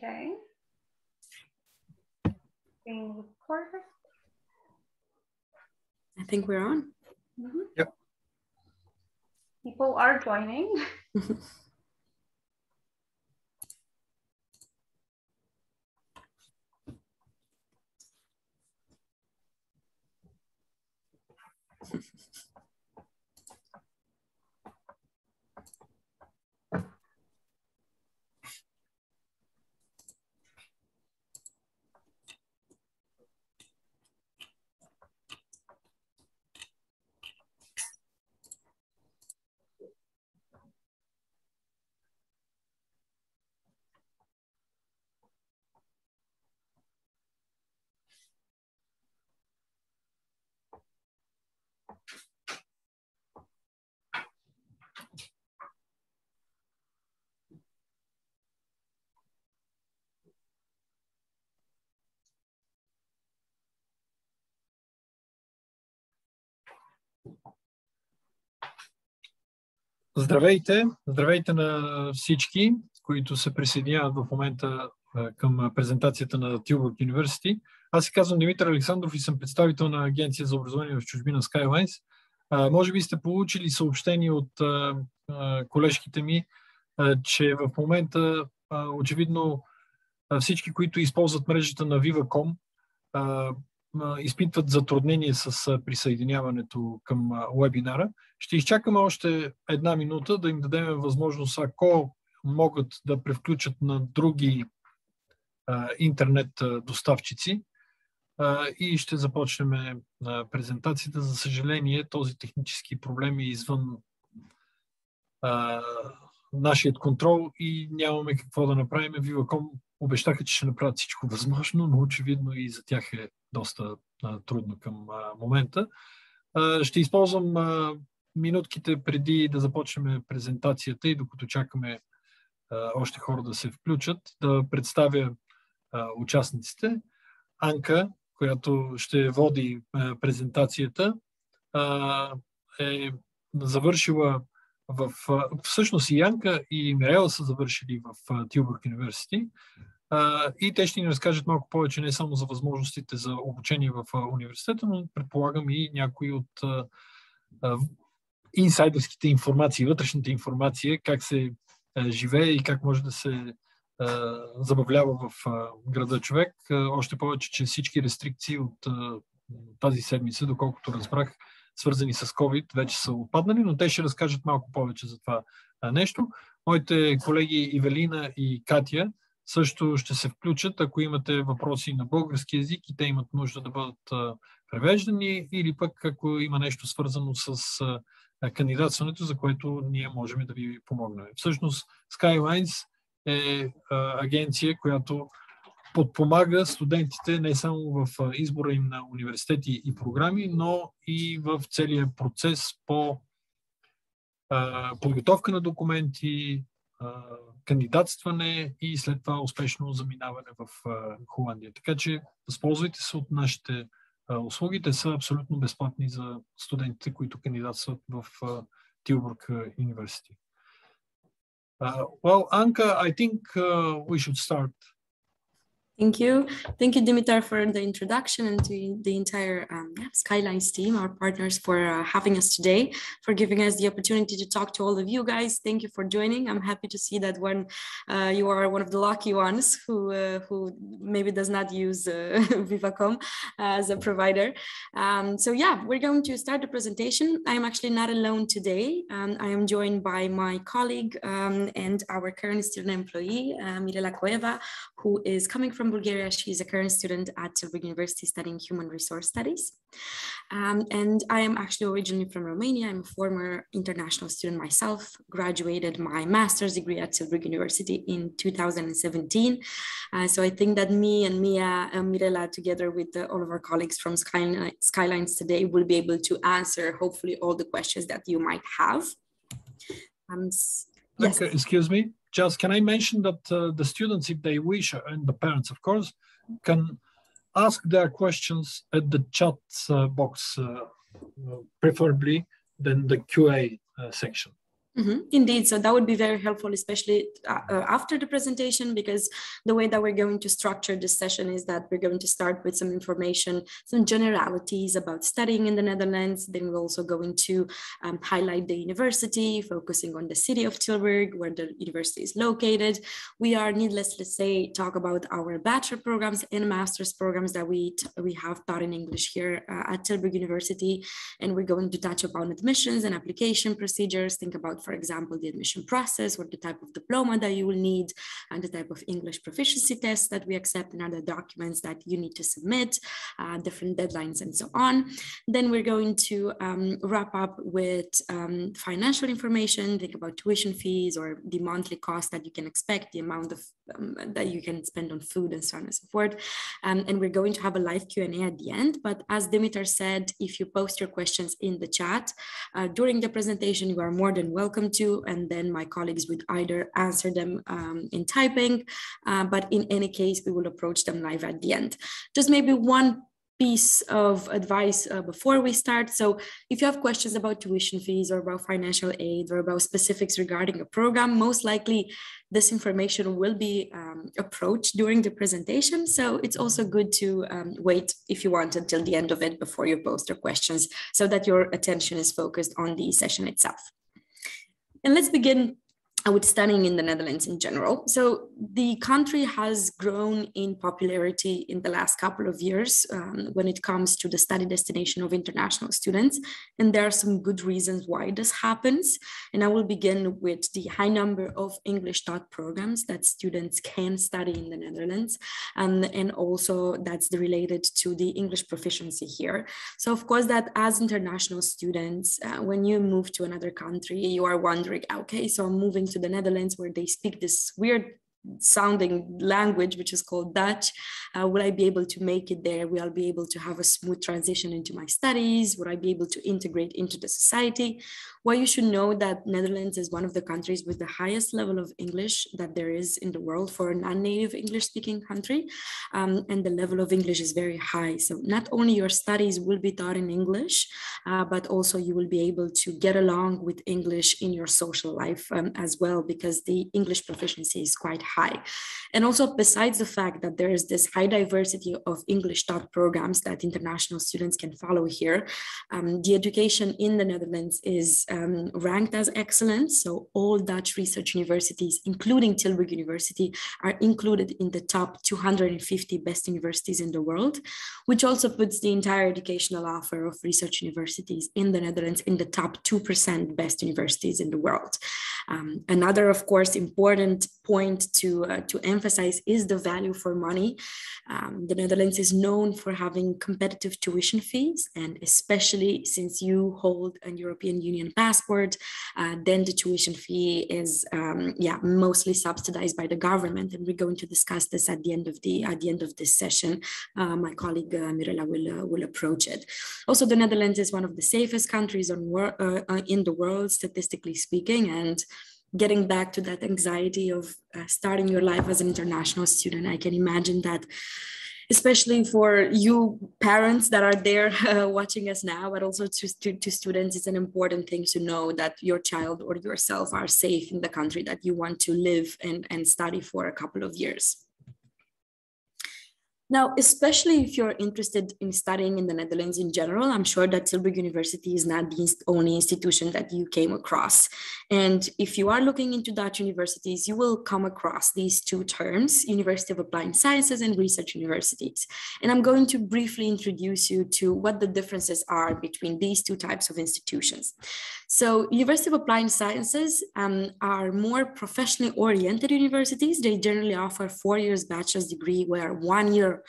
Okay. Being recorded. I think we're on. Mm-hmm. Yep. People are joining. Здравейте! Здравейте на всички, които се присъединяват в момента към презентацията на Tilburg University. Аз се казвам Димитър Александров и съм представител на Агенция за образование в чужбина Skylines. Може би сте получили съобщение от колежките ми, че в момента очевидно всички, които използват мрежата на Viva.com, изпитват затруднение с присъединяването към вебинара. Ще изчакаме още една минута да им дадем възможност, ако могат да превключат на други интернет доставчици, и ще започнем презентацията. За съжаление, този технически проблем е извън нашият контрол и нямаме какво да направим. Viva.com обещаха, че ще направят всичко възможно, но очевидно и за тях е доста трудно към момента. Ще използвам минутките преди да започнем презентацията и докато чакаме още хора да се включат, да представя участниците. Анка, която ще води презентацията, е завършила всъщност и Янка и Мирела са завършили в Tilburg University и те ще ни разкажат малко повече не само за възможностите за обучение в университета, но предполагам и някои от инсайдърските информации, вътрешната информация, как се живее и как може да се забавлява в града човек. Още повече, че всички рестрикции от тази седмица, доколкото разбрах, свързани с COVID, вече са отпаднали, но те ще разкажат малко повече за това нещо. Моите колеги Ивелина и Катя също ще се включат, ако имате въпроси на български език и те имат нужда да бъдат превеждани, или пък ако има нещо свързано с кандидатстването, за което ние можем да ви помогнем. Всъщност Skylines е агенция, която подпомага студентите не само в избора им на университети и програми, но и в целия процес по подготовка на документи, кандидатстване и след това успешно заминаване в Холандия. Така че възползвайте се от нашите услуги. Те са абсолютно безплатни за студентите, които кандидатстват в Tilburg University. Well, Anka, I think we should start. Thank you. Thank you, Dimitar, for the introduction, and to the entire Skylines team, our partners, for having us today, for giving us the opportunity to talk to all of you guys. Thank you for joining. I'm happy to see that you are one of the lucky ones who maybe does not use Viva.com as a provider. So yeah, we're going to start the presentation. I am actually not alone today. I am joined by my colleague and our current student employee, Mirela Cueva, who is coming from Bulgaria. She's a current student at Tilburg University studying human resource studies. And I am actually originally from Romania. I'm a former international student myself, graduated my master's degree at Tilburg University in 2017. So I think that me and Mia and Mirela, together with all of our colleagues from Skylines today, will be able to answer hopefully all the questions that you might have. Yes. Okay, excuse me. Just can I mention that the students, if they wish, and the parents, of course, can ask their questions at the chat box, preferably than the QA section. Indeed, so that would be very helpful, especially after the presentation, because the way that we're going to structure this session is that we're going to start with some information, some generalities about studying in the Netherlands. Then we're also going to highlight the university, focusing on the city of Tilburg, where the university is located. We are, needless to say, talk about our bachelor programs and master's programs that we have taught in English here at Tilburg University. And we're going to touch upon admissions and application procedures, think about, for example, the admission process, or the type of diploma that you will need, and the type of English proficiency tests that we accept, and other documents that you need to submit, different deadlines, and so on. Then we're going to wrap up with financial information, think about tuition fees or the monthly cost that you can expect, the amount of that you can spend on food, and so on and so forth. And we're going to have a live Q&A at the end. But as Dimitar said, if you post your questions in the chat during the presentation, you are more than welcome to, and then my colleagues would either answer them in typing, but in any case, we will approach them live at the end. Just maybe one piece of advice before we start. So if you have questions about tuition fees or about financial aid or about specifics regarding a program, most likely this information will be approached during the presentation. So it's also good to wait, if you want, until the end of it before you post your questions, so that your attention is focused on the session itself. And let's begin with studying in the Netherlands in general. So the country has grown in popularity in the last couple of years when it comes to the study destination of international students. And there are some good reasons why this happens. And I will begin with the high number of English taught programs that students can study in the Netherlands. And also that's related to the English proficiency here. So of course that as international students, when you move to another country, you are wondering, okay, so I'm moving to the Netherlands where they speak this weird sounding language, which is called Dutch. Will I be able to make it there? Will I be able to have a smooth transition into my studies? Would I be able to integrate into the society? Well, you should know that Netherlands is one of the countries with the highest level of English that there is in the world for a non-native English speaking country. And the level of English is very high. So not only your studies will be taught in English, but also you will be able to get along with English in your social life as well, because the English proficiency is quite high. And also, besides the fact that there is this high diversity of English taught programs that international students can follow here, the education in the Netherlands is ranked as excellent. So all Dutch research universities, including Tilburg University, are included in the top 250 best universities in the world, which also puts the entire educational offer of research universities in the Netherlands in the top 2% best universities in the world. Another, of course, important point to emphasize is the value for money. The Netherlands is known for having competitive tuition fees, and especially since you hold a European Union passport, then the tuition fee is mostly subsidized by the government, and we're going to discuss this at the end of this session. My colleague Mirela will approach it. Also, the Netherlands is one of the safest countries in the world, statistically speaking, and getting back to that anxiety of starting your life as an international student, I can imagine that, especially for you parents that are there watching us now, but also to students, it's an important thing to know that your child or yourself are safe in the country that you want to live and study for a couple of years. Now, especially if you're interested in studying in the Netherlands in general, I'm sure that Tilburg University is not the only institution that you came across. And if you are looking into Dutch universities, you will come across these two terms, University of Applied Sciences and Research Universities. And I'm going to briefly introduce you to what the differences are between these two types of institutions. So University of Applied Sciences are more professionally oriented universities. They generally offer 4 years bachelor's degree, where 1 year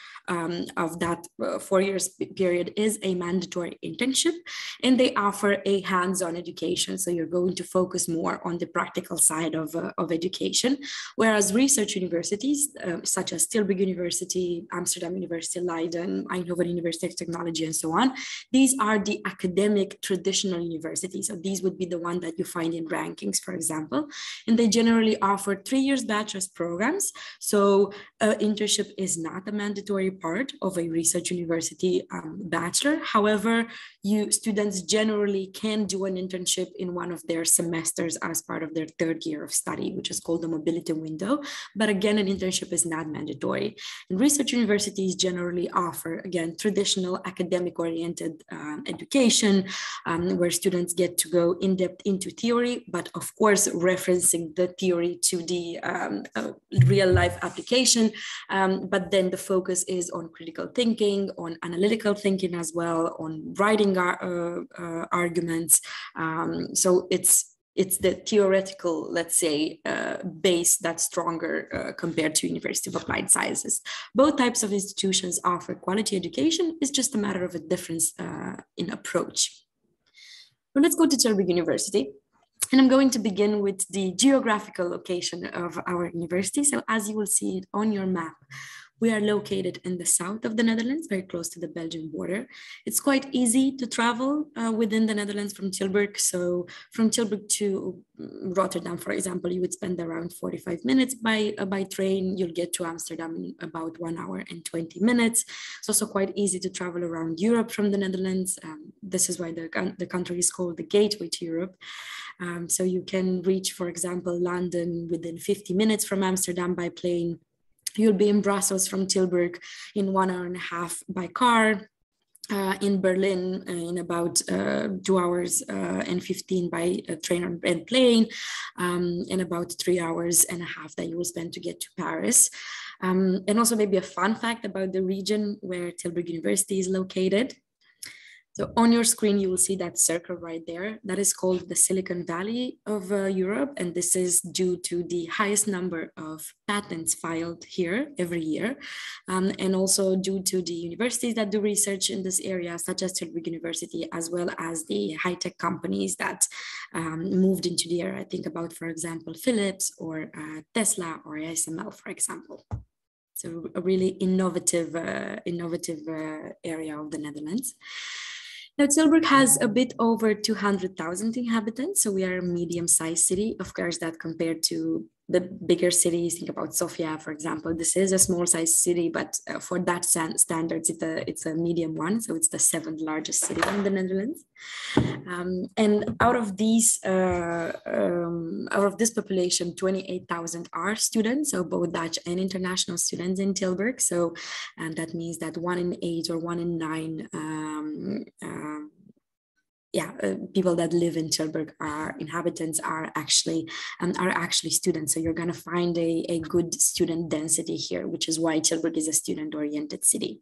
of that 4 years period is a mandatory internship, and they offer a hands-on education. So you're going to focus more on the practical side of education, whereas research universities such as Tilburg University, Amsterdam University, Leiden, Eindhoven University of Technology, and so on, these are the academic traditional universities. So these would be the one that you find in rankings, for example, and they generally offer 3 years bachelor's programs. So internship is not a mandatory mandatory part of a research university bachelor. However, students generally can do an internship in one of their semesters as part of their third year of study, which is called the mobility window. But again, an internship is not mandatory. And research universities generally offer, again, traditional academic-oriented education, where students get to go in depth into theory, but of course, referencing the theory to the real life application. But then the focus is on critical thinking, on analytical thinking as well, on writing arguments. So it's the theoretical, let's say, base that's stronger compared to University of Applied Sciences. Both types of institutions offer quality education. It's just a matter of a difference in approach. Well, let's go to Tilburg University. And I'm going to begin with the geographical location of our university. So as you will see it on your map, we are located in the south of the Netherlands, very close to the Belgian border. It's quite easy to travel within the Netherlands from Tilburg. So from Tilburg to Rotterdam, for example, you would spend around 45 minutes by train. You'll get to Amsterdam in about 1 hour and 20 minutes. It's also quite easy to travel around Europe from the Netherlands. This is why the country is called the gateway to Europe. So you can reach, for example, London within 50 minutes from Amsterdam by plane. You'll be in Brussels from Tilburg in 1 hour and a half by car. In Berlin in about 2 hours and 15 by train and plane, and about 3 hours and a half that you will spend to get to Paris. And also maybe a fun fact about the region where Tilburg University is located. So on your screen, you will see that circle right there. That is called the Silicon Valley of Europe. And this is due to the highest number of patents filed here every year. And also due to the universities that do research in this area, such as Tilburg University, as well as the high-tech companies that moved into the area. I think about, for example, Philips or Tesla or ASML, for example. So a really innovative area of the Netherlands. Now, Tilburg has a bit over 200,000 inhabitants, so we are a medium-sized city. Of course, that compared to the bigger cities, think about Sofia, for example. This is a small-sized city, but for that standards, it's a medium one. So it's the 7th largest city in the Netherlands. And out of this population, 28,000 are students, so both Dutch and international students in Tilburg. So, and that means that 1 in 8 or 1 in 9 people that live in Tilburg inhabitants are actually students. So you're going to find a good student density here, which is why Tilburg is a student-oriented city.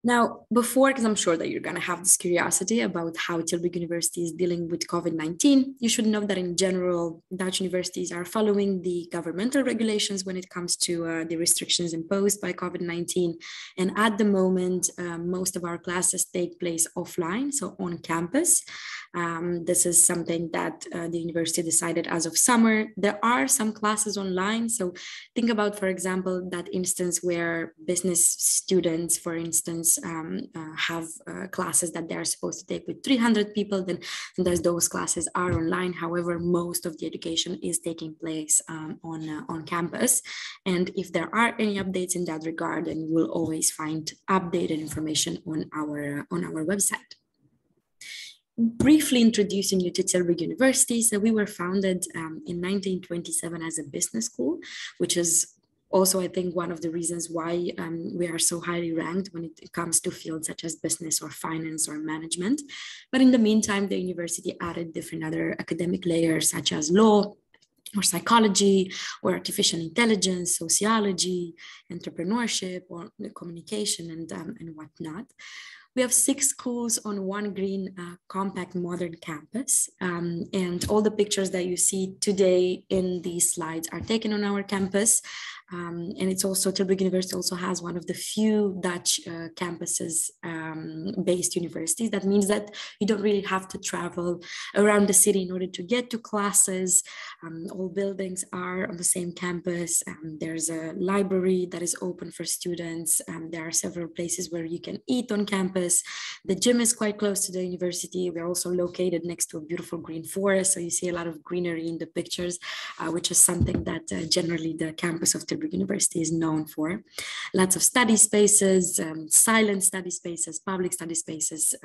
Now, because I'm sure that you're going to have this curiosity about how Tilburg University is dealing with COVID-19, you should know that in general, Dutch universities are following the governmental regulations when it comes to the restrictions imposed by COVID-19. And at the moment, most of our classes take place offline, so on campus. This is something that the university decided as of summer. There are some classes online. So think about, for example, that instance where business students, for instance, have classes that they are supposed to take with 300 people, then those classes are online. However, most of the education is taking place on campus. And if there are any updates in that regard, then you will always find updated information on our website. Briefly introducing you to Tilburg University. So we were founded in 1927 as a business school, which is also, I think, one of the reasons why we are so highly ranked when it comes to fields such as business or finance or management. But in the meantime, the university added different other academic layers such as law or psychology or artificial intelligence, sociology, entrepreneurship or communication and whatnot. We have 6 schools on one green, compact, modern campus. And all the pictures that you see today in these slides are taken on our campus. And it's also, Tilburg University also has one of the few Dutch campuses based universities. That means that you don't really have to travel around the city in order to get to classes. All buildings are on the same campus. There's a library that is open for students. There are several places where you can eat on campus. The gym is quite close to the university. We're also located next to a beautiful green forest. So you see a lot of greenery in the pictures, which is something that generally the campus of Tilburg University is known for. Lots of study spaces, silent study spaces, public study spaces,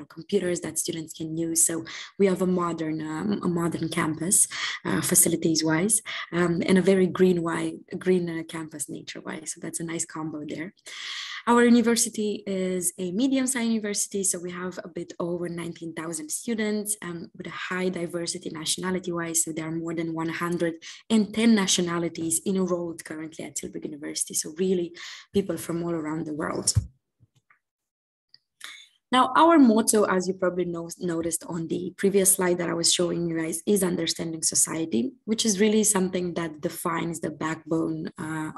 computers that students can use. So we have a modern campus, facilities-wise, and a very green campus nature-wise. So that's a nice combo there. Our university is a medium-sized university, so we have a bit over 19,000 students with a high diversity nationality-wise. So there are more than 110 nationalities enrolled currently at Tilburg University. So really people from all around the world. Now, our motto, as you probably noticed on the previous slide that I was showing you guys, is understanding society, which is really something that defines the backbone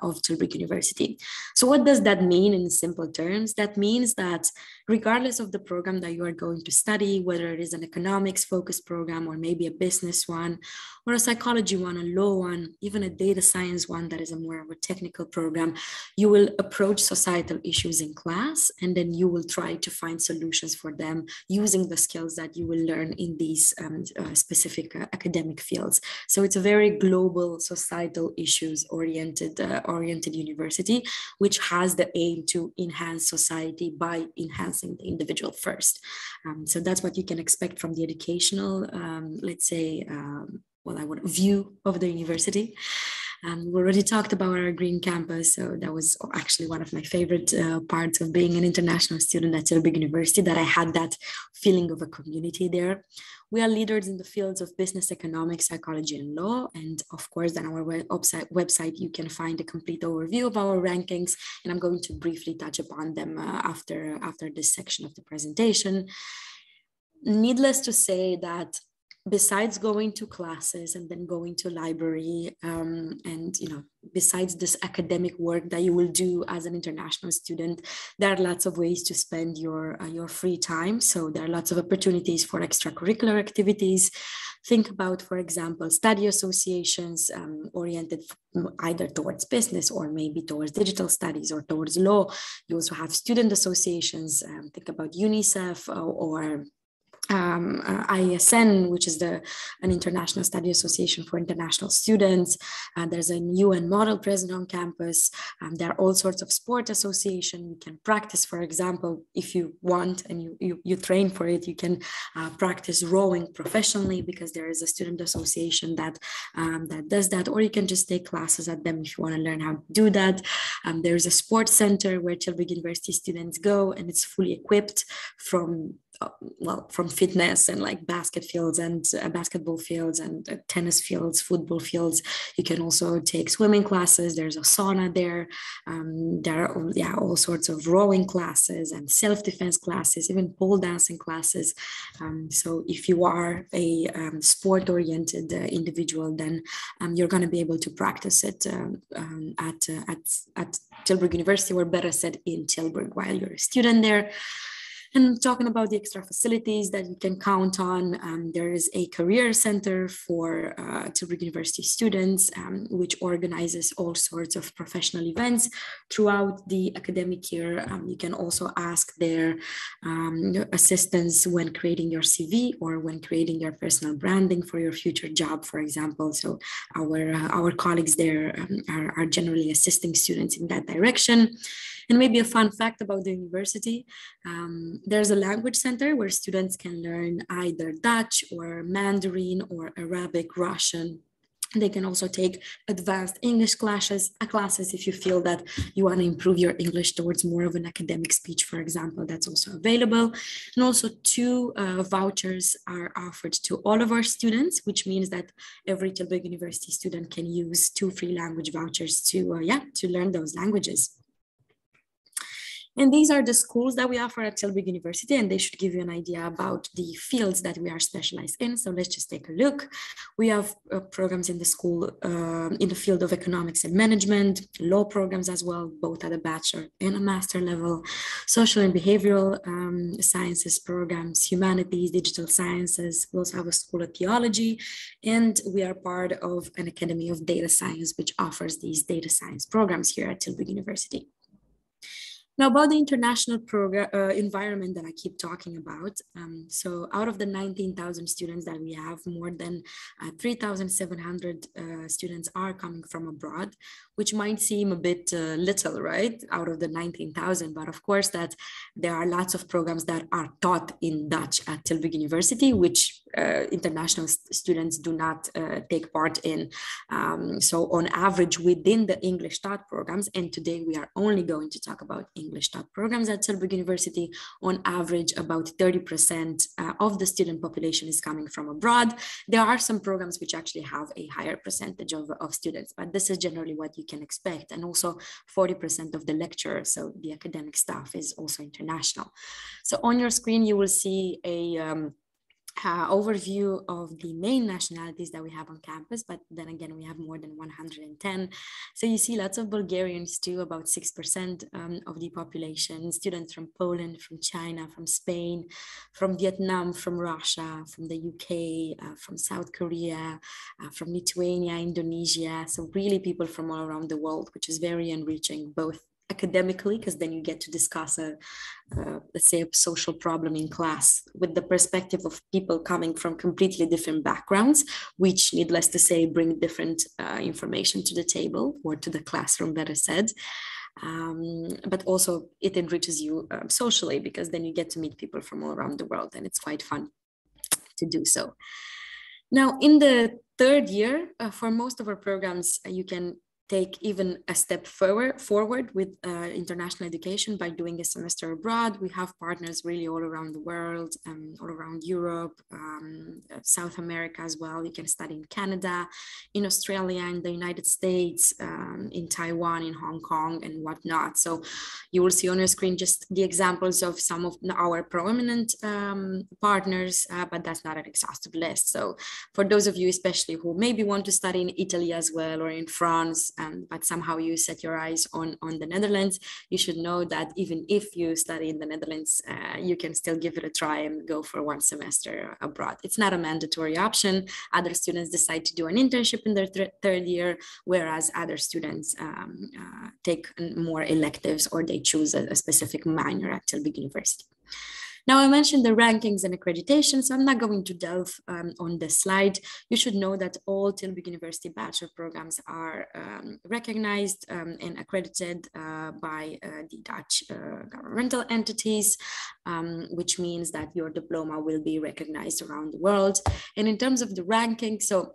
of Tilburg University. So what does that mean in simple terms? That means that regardless of the program that you are going to study, whether it is an economics focused program or maybe a business one, or a psychology one, a law one, even a data science one that is a more of a technical program, you will approach societal issues in class, and then you will try to find solutions for them using the skills that you will learn in these specific academic fields. So it's a very global societal issues oriented university, which has the aim to enhance society by enhancing the individual first. So that's what you can expect from the educational, view of the university. We already talked about our green campus, so that was actually one of my favorite parts of being an international student at Tilburg University, that I had that feeling of a community there. We are leaders in the fields of business, economics, psychology, and law. And of course, on our website, you can find a complete overview of our rankings, and I'm going to briefly touch upon them after this section of the presentation. Needless to say that besides going to classes and then going to library besides this academic work that you will do as an international student, there are lots of ways to spend your free time. So there are lots of opportunities for extracurricular activities. Think about, for example, study associations oriented either towards business or maybe towards digital studies or towards law. You also have student associations. Think about UNICEF or ISN, which is an international study association for international students. There's a UN model present on campus. There are all sorts of sport associations. You can practice, for example, if you want and you train for it, you can practice rowing professionally because there is a student association that does that, or you can just take classes at them if you want to learn how to do that. There's a sports center where Tilburg University students go, and it's fully equipped from fitness and like basketball fields and tennis fields, football fields. You can also take swimming classes. There's a sauna there. There are all sorts of rowing classes and self-defense classes, even pole dancing classes. So if you are a sport-oriented individual, then you're going to be able to practice it at Tilburg University, or better said, in Tilburg while you're a student there. And talking about the extra facilities that you can count on, there is a career center for Tilburg University students, which organizes all sorts of professional events throughout the academic year. You can also ask their assistance when creating your CV or when creating your personal branding for your future job, for example. So our colleagues there are generally assisting students in that direction. And maybe a fun fact about the university, there's a language center where students can learn either Dutch or Mandarin or Arabic, Russian. They can also take advanced English classes if you feel that you want to improve your English towards more of an academic speech, for example. That's also available. And also 2 vouchers are offered to all of our students, which means that every Tilburg University student can use 2 free language vouchers to learn those languages. And these are the schools that we offer at Tilburg University, and they should give you an idea about the fields that we are specialized in. So let's just take a look. We have programs in the school in the field of economics and management, law programs as well, both at a bachelor and a master level, social and behavioral sciences programs, humanities, digital sciences. We also have a school of theology, and we are part of an academy of data science, which offers these data science programs here at Tilburg University. Now about the international environment that I keep talking about. So out of the 19,000 students that we have, more than 3,700 students are coming from abroad, which might seem a bit little, right? Out of the 19,000, but of course that there are lots of programs that are taught in Dutch at Tilburg University, which international students do not take part in. So on average within the English taught programs, and today we are only going to talk about English taught programs at Tilburg University, on average about 30% of the student population is coming from abroad. There are some programs which actually have a higher percentage of students, but this is generally what you can expect. And also 40% of the lecturers, so the academic staff, is also international. So on your screen, you will see a overview of the main nationalities that we have on campus, but then again we have more than 110. So you see lots of Bulgarians too, about 6% of the population, students from Poland, from China, from Spain, from Vietnam, from Russia, from the UK, from South Korea, from Lithuania, Indonesia. So really people from all around the world, which is very enriching, both academically, because then you get to discuss let's say a social problem in class with the perspective of people coming from completely different backgrounds, which, needless to say, bring different information to the table, or to the classroom, better said. But also it enriches you socially, because then you get to meet people from all around the world, and it's quite fun to do so. Now, in the third year, for most of our programs, you can take even a step forward with international education by doing a semester abroad. We have partners really all around the world, all around Europe, South America as well. You can study in Canada, in Australia, in the United States, in Taiwan, in Hong Kong, and whatnot. So you will see on your screen just the examples of some of our prominent partners, but that's not an exhaustive list. So for those of you especially who maybe want to study in Italy as well, or in France, but somehow you set your eyes on the Netherlands, you should know that even if you study in the Netherlands, you can still give it a try and go for one semester abroad. It's not a mandatory option. Other students decide to do an internship in their third year, whereas other students take more electives, or they choose a specific minor at Tilburg University. Now, I mentioned the rankings and accreditation, so I'm not going to delve on this slide. You should know that all Tilburg University bachelor programs are recognized and accredited by the Dutch governmental entities, which means that your diploma will be recognized around the world. And in terms of the ranking, so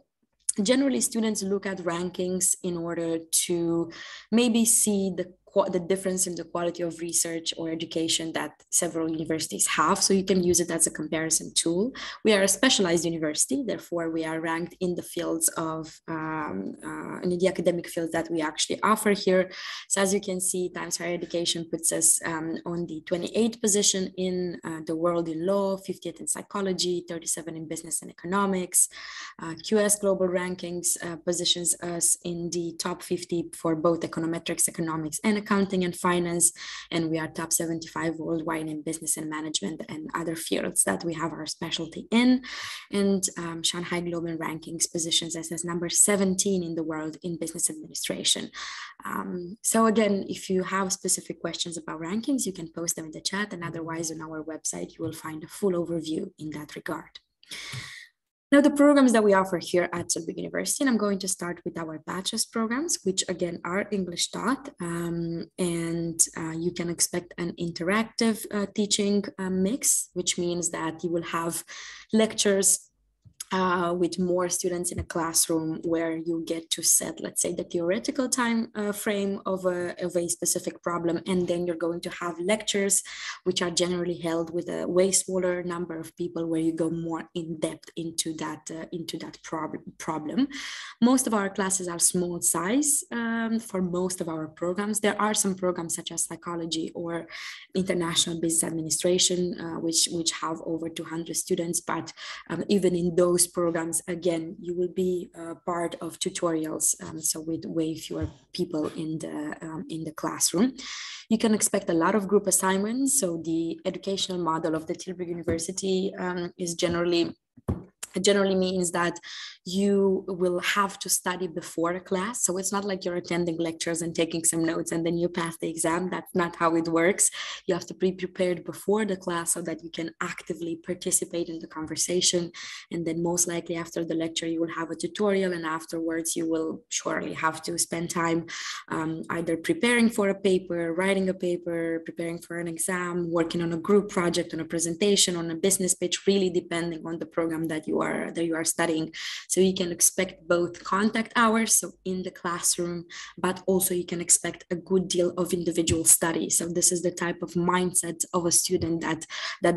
generally students look at rankings in order to maybe see the difference in the quality of research or education that several universities have. So you can use it as a comparison tool. We are a specialized university, therefore we are ranked in the fields of, in the academic fields that we actually offer here. So as you can see, Times Higher Education puts us on the 28th position in the world in law, 50th in psychology, 37 in business and economics. QS Global Rankings positions us in the top 50 for both econometrics, economics, and accounting and finance, and we are top 75 worldwide in business and management and other fields that we have our specialty in. And Shanghai Global Rankings positions us as number 17 in the world in business administration. So again, if you have specific questions about rankings, you can post them in the chat, and otherwise on our website, you will find a full overview in that regard. Now, the programs that we offer here at Tilburg University, and I'm going to start with our bachelor's programs, which again are English taught, and you can expect an interactive teaching mix, which means that you will have lectures with more students in a classroom where you get to set, let's say, the theoretical time frame of a specific problem, and then you're going to have lectures which are generally held with a way smaller number of people, where you go more in depth into that problem. Most of our classes are small size for most of our programs. There are some programs such as psychology or international business administration, which have over 200 students, but even in those programs, again, you will be part of tutorials, so with way fewer people in the classroom. You can expect a lot of group assignments. So the educational model of the Tilburg University is generally It generally means that you will have to study before a class. So it's not like you're attending lectures and taking some notes and then you pass the exam. That's not how it works. You have to be prepared before the class so that you can actively participate in the conversation. And then most likely after the lecture, you will have a tutorial, and afterwards you will surely have to spend time either preparing for a paper, writing a paper, preparing for an exam, working on a group project, on a presentation, on a business pitch, really depending on the program that you are studying. So you can expect both contact hours, so in the classroom, but also you can expect a good deal of individual study. So this is the type of mindset of a student that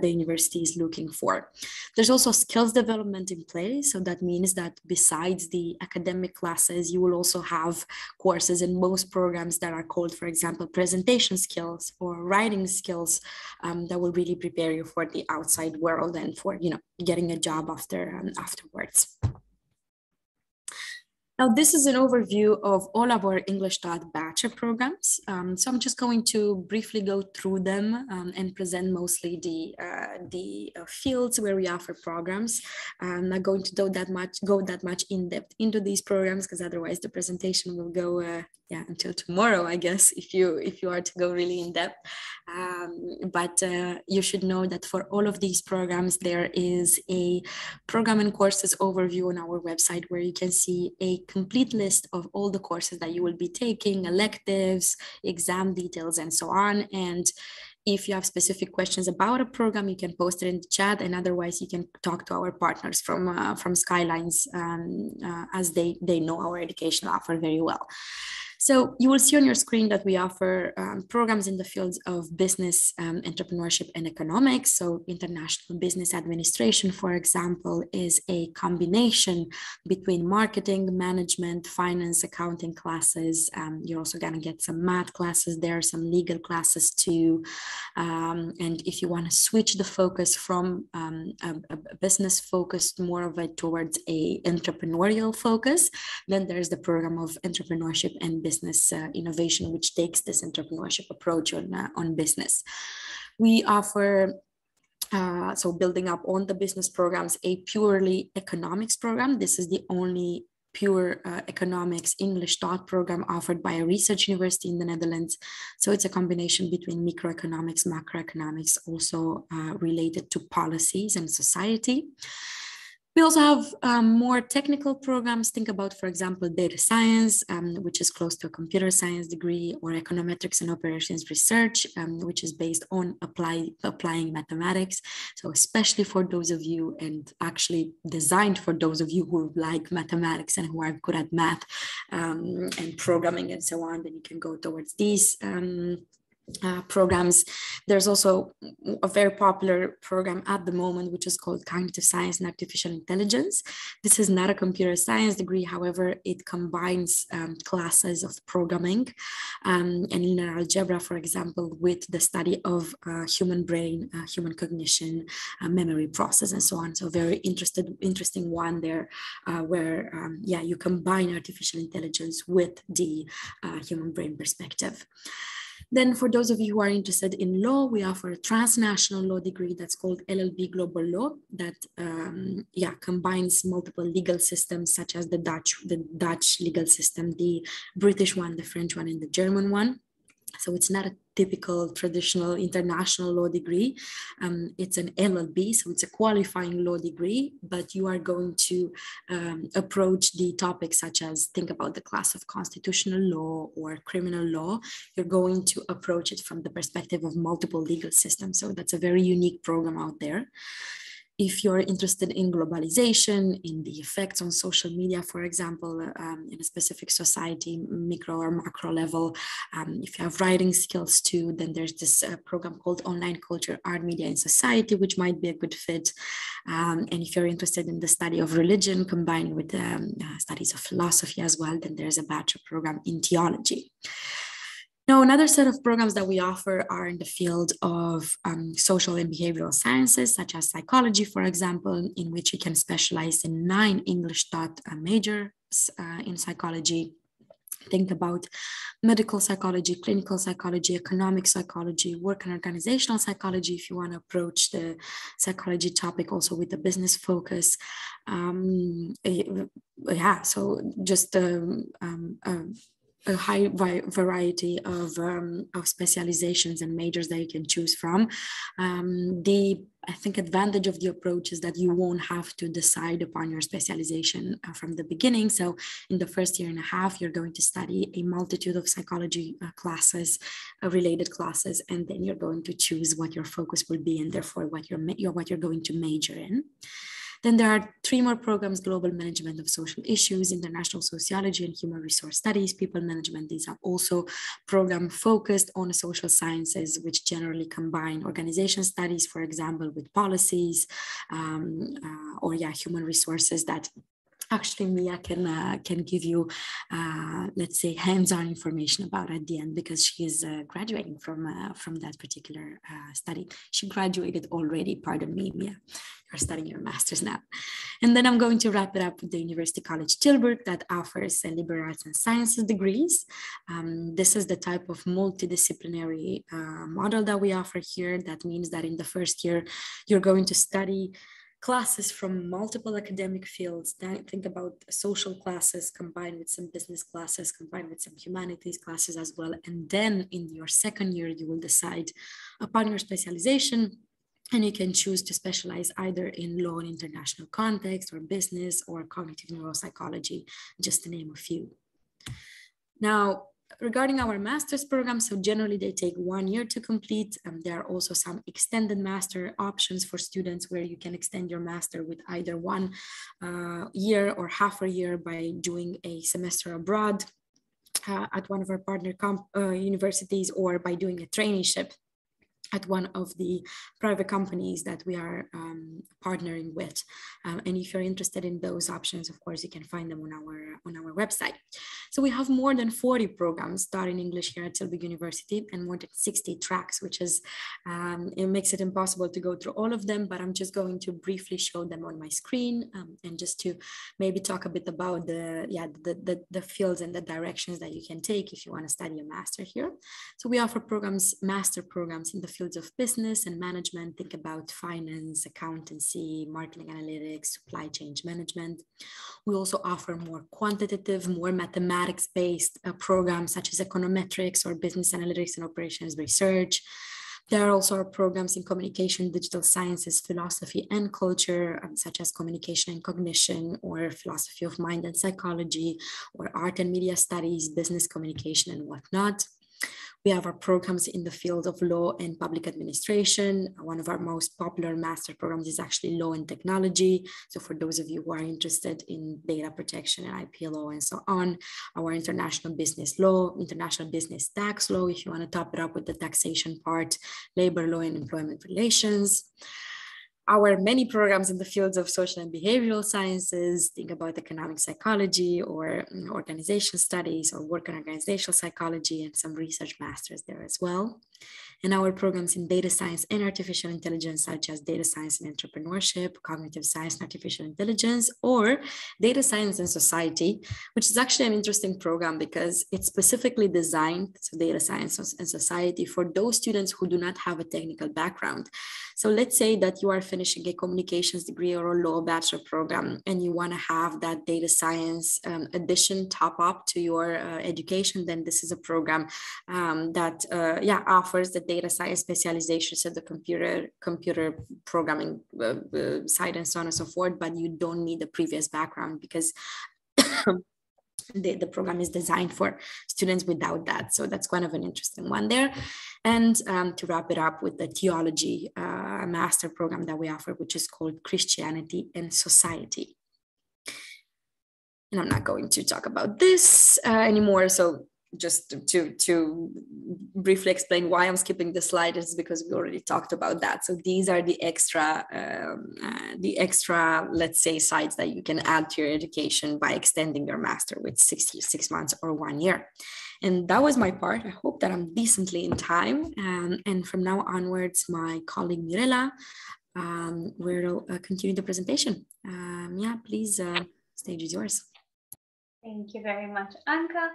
the university is looking for. There's also skills development in place. So that means that besides the academic classes, you will also have courses in most programs that are called, for example, presentation skills or writing skills that will really prepare you for the outside world and for, you know, getting a job afterwards. Now, this is an overview of all of our English bachelor programs. So I'm just going to briefly go through them and present mostly the fields where we offer programs. I'm not going to go that much in depth into these programs, because otherwise the presentation will go until tomorrow, I guess, if you are to go really in depth. But you should know that for all of these programs, there is a program and courses overview on our website where you can see a complete list of all the courses that you will be taking, electives, exam details, and so on. And if you have specific questions about a program, you can post it in the chat, and otherwise you can talk to our partners from Skylines, as they know our educational offer very well. So you will see on your screen that we offer programs in the fields of business, entrepreneurship, and economics. So international business administration, for example, is a combination between marketing, management, finance, accounting classes. You're also going to get some math classes there, some legal classes too. And if you want to switch the focus from a business focus more of it towards a entrepreneurial focus, then there's the program of entrepreneurship and business innovation, which takes this entrepreneurship approach on business. We offer, so building up on the business programs, a purely economics program. This is the only pure economics English taught program offered by a research university in the Netherlands. So it's a combination between microeconomics, macroeconomics, also related to policies and society. We also have more technical programs. Think about, for example, data science, which is close to a computer science degree, or econometrics and operations research, which is based on applying mathematics. So especially for those of you, and actually designed for those of you who like mathematics and who are good at math and programming and so on, then you can go towards these programs. There's also a very popular program at the moment, which is called Cognitive Science and Artificial Intelligence. This is not a computer science degree. However, it combines classes of programming and linear algebra, for example, with the study of human brain, human cognition, memory process, and so on. So very interesting one there, where you combine artificial intelligence with the human brain perspective. Then for those of you who are interested in law, we offer a transnational law degree that's called Llb Global Law that combines multiple legal systems, such as the Dutch legal system, the British one, the French one, and the German one. So it's not a typical traditional international law degree. It's an LLB, so it's a qualifying law degree, but you are going to approach the topics such as, think about the class of constitutional law or criminal law. You're going to approach it from the perspective of multiple legal systems. So that's a very unique program out there. If you're interested in globalization, in the effects on social media, for example, in a specific society, micro or macro level, if you have writing skills too, then there's this program called Online Culture, Art, Media, and Society, which might be a good fit. And if you're interested in the study of religion combined with studies of philosophy as well, then there's a bachelor program in theology. Now, another set of programs that we offer are in the field of social and behavioral sciences, such as psychology, for example, in which you can specialize in 9 English taught majors in psychology. Think about medical psychology, clinical psychology, economic psychology, work and organizational psychology, if you want to approach the psychology topic also with a business focus. Yeah, so just a high variety of specializations and majors that you can choose from. I think advantage of the approach is that you won't have to decide upon your specialization from the beginning. So in the first year and a half, you're going to study a multitude of psychology classes, related classes, and then you're going to choose what your focus will be and therefore what you're going to major in. Then there are 3 more programs: global management of social issues, international sociology, and human resource studies, people management. These are also programs focused on social sciences, which generally combine organization studies, for example, with policies, or human resources that actually Mia can give you, let's say, hands-on information about at the end, because she is graduating from that particular study. She graduated already, pardon me, Mia. You're studying your master's now. And then I'm going to wrap it up with the University College Tilburg that offers liberal arts and sciences degrees. This is the type of multidisciplinary model that we offer here. That means that in the first year, you're going to study classes from multiple academic fields. Think about social classes combined with some business classes, combined with some humanities classes as well. And then in your second year, you will decide upon your specialization, and you can choose to specialize either in law and international context, or business, or cognitive neuropsychology, just to name a few. Now, regarding our master's program, so generally they take 1 year to complete. There are also some extended master options for students where you can extend your master with either 1 year or half a year by doing a semester abroad at one of our partner universities, or by doing a traineeship at one of the private companies that we are partnering with. And if you're interested in those options, of course, you can find them on our website. So we have more than 40 programs taught in English here at Tilburg University, and more than 60 tracks, which is, it makes it impossible to go through all of them, but I'm just going to briefly show them on my screen, and just to maybe talk a bit about the fields and the directions that you can take if you want to study a master here. So we offer master programs in the fields of business and management. Think about finance, accountancy, marketing analytics, supply chain management. We also offer more quantitative, more mathematics-based programs such as econometrics or business analytics and operations research. There are also programs in communication, digital sciences, philosophy and culture, such as communication and cognition, or philosophy of mind and psychology, or art and media studies, business communication and whatnot. We have our programs in the field of law and public administration. One of our most popular master programs is actually law and technology. So for those of you who are interested in data protection and IP law and so on, our international business law, international business tax law, if you want to top it up with the taxation part, labor law and employment relations. Our many programs in the fields of social and behavioral sciences, think about economic psychology or organization studies or work and organizational psychology, and some research masters there as well. And our programs in data science and artificial intelligence, such as data science and entrepreneurship, cognitive science and artificial intelligence, or data science and society, which is actually an interesting program because it's specifically designed, so data science and society, for those students who do not have a technical background. So let's say that you are finishing a communications degree or a law bachelor program, and you want to have that data science addition top up to your education, then this is a program that offers the data science specialization, so the computer programming side and so on and so forth, but you don't need the previous background because the program is designed for students without that. So that's kind of an interesting one there. And to wrap it up with the theology master program that we offer, which is called Christianity and Society. And I'm not going to talk about this anymore. So just to briefly explain why I'm skipping the slide is because we already talked about that. So these are the extra, let's say, sides that you can add to your education by extending your master with 6 months or 1 year. And that was my part. I hope that I'm decently in time. And from now onwards, my colleague Mirela will continue the presentation. Please, stage is yours. Thank you very much, Anka.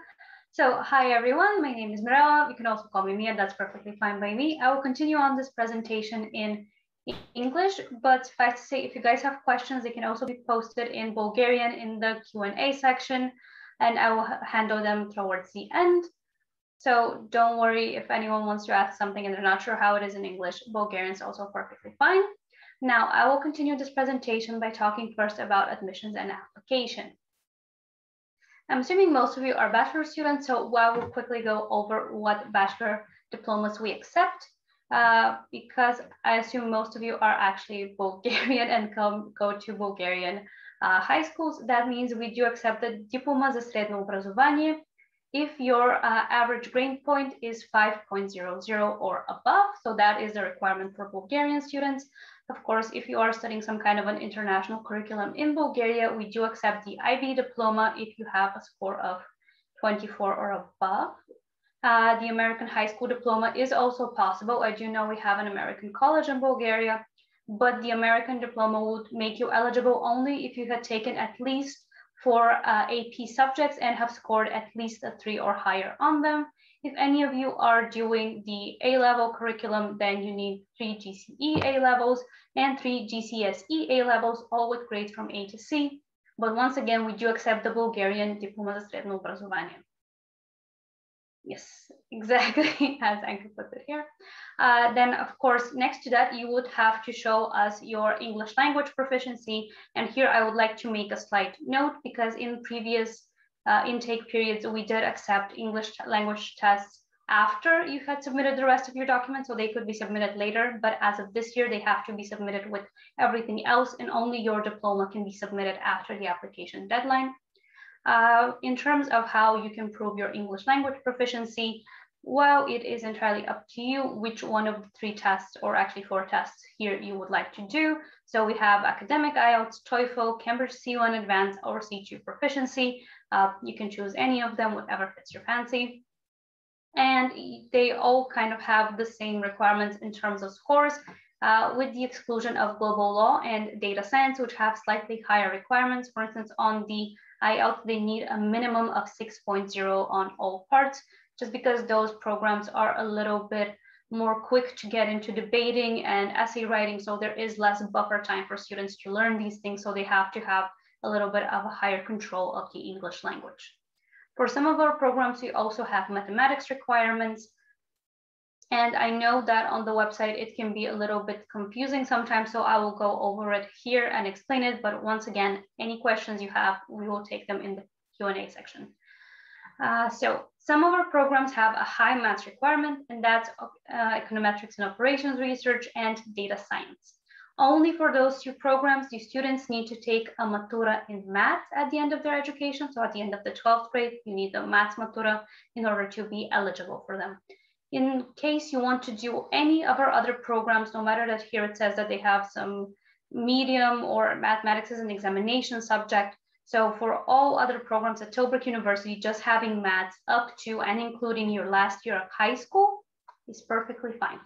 So, hi everyone, my name is Mirella. You can also call me Mia, that's perfectly fine by me. I will continue on this presentation in English, but suffice to say, if you guys have questions, they can also be posted in Bulgarian in the Q&A section, and I will handle them towards the end. So don't worry if anyone wants to ask something and they're not sure how it is in English, Bulgarian is also perfectly fine. Now, I will continue this presentation by talking first about admissions and application. I'm assuming most of you are bachelor students, so I will quickly go over what bachelor diplomas we accept, because I assume most of you are actually Bulgarian and go to Bulgarian high schools. That means we do accept the diploma за средно образование if your average grade point is 5.00 or above. So that is the requirement for Bulgarian students. Of course, if you are studying some kind of an international curriculum in Bulgaria, we do accept the IB diploma if you have a score of 24 or above. The American high school diploma is also possible. I do know we have an American college in Bulgaria, but the American diploma would make you eligible only if you had taken at least 4 AP subjects and have scored at least a 3 or higher on them. If any of you are doing the A-level curriculum, then you need 3 GCE A-levels and 3 GCSE A-levels, all with grades from A to C. But once again, we do accept the Bulgarian diploma за средно образование. Yes, exactly as Anka put it here. Then, of course, next to that, you would have to show us your English language proficiency. And here I would like to make a slight note, because in previous intake periods, we did accept English language tests after you had submitted the rest of your documents, so they could be submitted later. But as of this year, they have to be submitted with everything else, and only your diploma can be submitted after the application deadline. In terms of how you can prove your English language proficiency, well, it is entirely up to you which one of the 3 tests, or actually 4 tests here, you would like to do. So we have academic IELTS, TOEFL, Cambridge C1 Advanced, or C2 Proficiency. You can choose any of them, whatever fits your fancy. And they all kind of have the same requirements in terms of scores, with the exclusion of global law and data science, which have slightly higher requirements. For instance, on the IELTS, they need a minimum of 6.0 on all parts, just because those programs are a little bit more quick to get into debating and essay writing. So there is less buffer time for students to learn these things. So they have to have a little bit of a higher control of the English language. For some of our programs, we also have mathematics requirements. And I know that on the website, it can be a little bit confusing sometimes, so I will go over it here and explain it. But once again, any questions you have, we will take them in the Q&A section. So some of our programs have a high maths requirement, and that's econometrics and operations research and data science. Only for those 2 programs, the students need to take a matura in math at the end of their education. So at the end of the 12th grade, you need the maths matura in order to be eligible for them. In case you want to do any of our other programs, no matter that here it says that they have some medium or mathematics as an examination subject. So for all other programs at Tilburg University, just having maths up to and including your last year of high school is perfectly fine.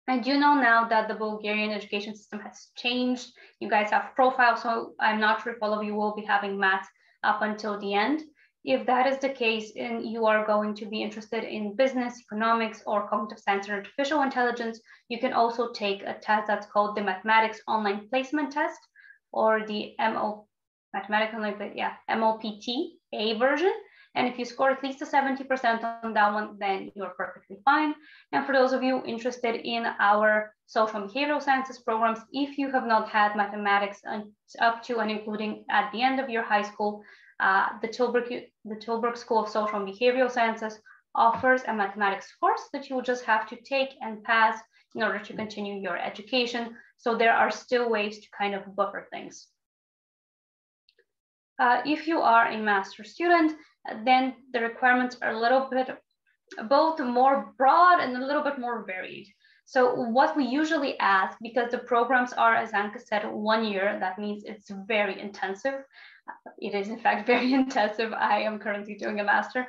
I do know now that the Bulgarian education system has changed. You guys have profiles, so I'm not sure if all of you will be having maths up until the end. If that is the case and you are going to be interested in business, economics, or cognitive science and artificial intelligence, you can also take a test that's called the Mathematics Online Placement Test, or the MOPT-A version. And if you score at least a 70% on that one, then you're perfectly fine. And for those of you interested in our social and behavioral sciences programs, if you have not had mathematics up to and including at the end of your high school, the Tilburg School of Social and Behavioral Sciences offers a mathematics course that you will just have to take and pass in order to continue your education. So there are still ways to kind of buffer things. If you are a master's student, then the requirements are a little bit both more broad and a little bit more varied. So what we usually ask, because the programs are, as Anka said, 1 year, that means it's very intensive. It is in fact very intensive. I am currently doing a master.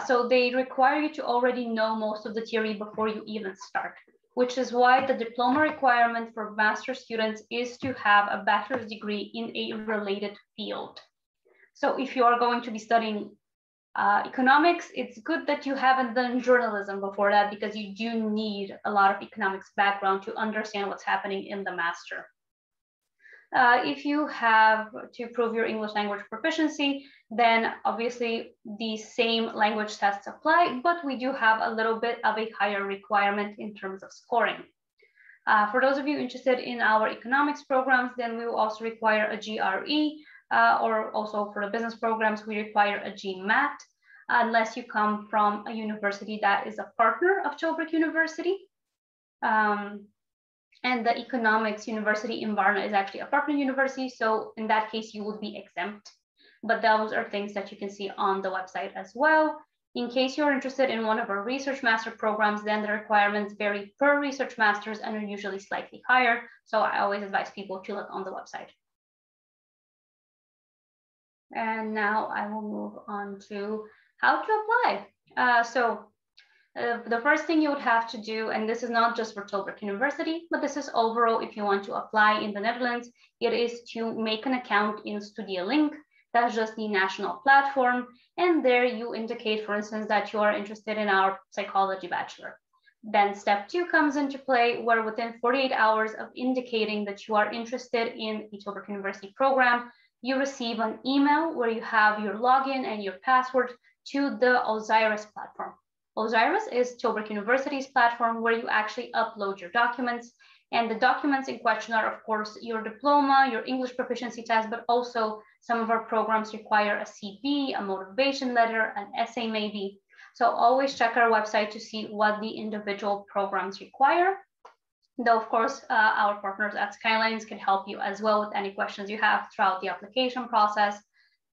So they require you to already know most of the theory before you even start, which is why the diploma requirement for master students is to have a bachelor's degree in a related field. So if you are going to be studying Economics, it's good that you haven't done journalism before that, because you do need a lot of economics background to understand what's happening in the master. If you have to prove your English language proficiency, then obviously the same language tests apply, but we do have a little bit of a higher requirement in terms of scoring. For those of you interested in our economics programs, then we will also require a GRE, or also for the business programs, we require a GMAT, unless you come from a university that is a partner of Tilburg University. And the economics university in Varna is actually a partner university. So in that case, you would be exempt. But those are things that you can see on the website as well. In case you're interested in one of our research master programs, then the requirements vary per research masters and are usually slightly higher. So I always advise people to look on the website. And now I will move on to how to apply. The first thing you would have to do, and this is not just for Tilburg University, but this is overall if you want to apply in the Netherlands, it is to make an account in StudiaLink. That's just the national platform. And there you indicate, for instance, that you are interested in our psychology bachelor. Then step 2 comes into play, where within 48 hours of indicating that you are interested in the Tilburg University program, you receive an email where you have your login and your password to the Osiris platform. Osiris is Tilburg University's platform where you actually upload your documents. And the documents in question are, of course, your diploma, your English proficiency test, but also some of our programs require a CV, a motivation letter, an essay maybe. So always check our website to see what the individual programs require. Though, of course, our partners at Skylines can help you as well with any questions you have throughout the application process.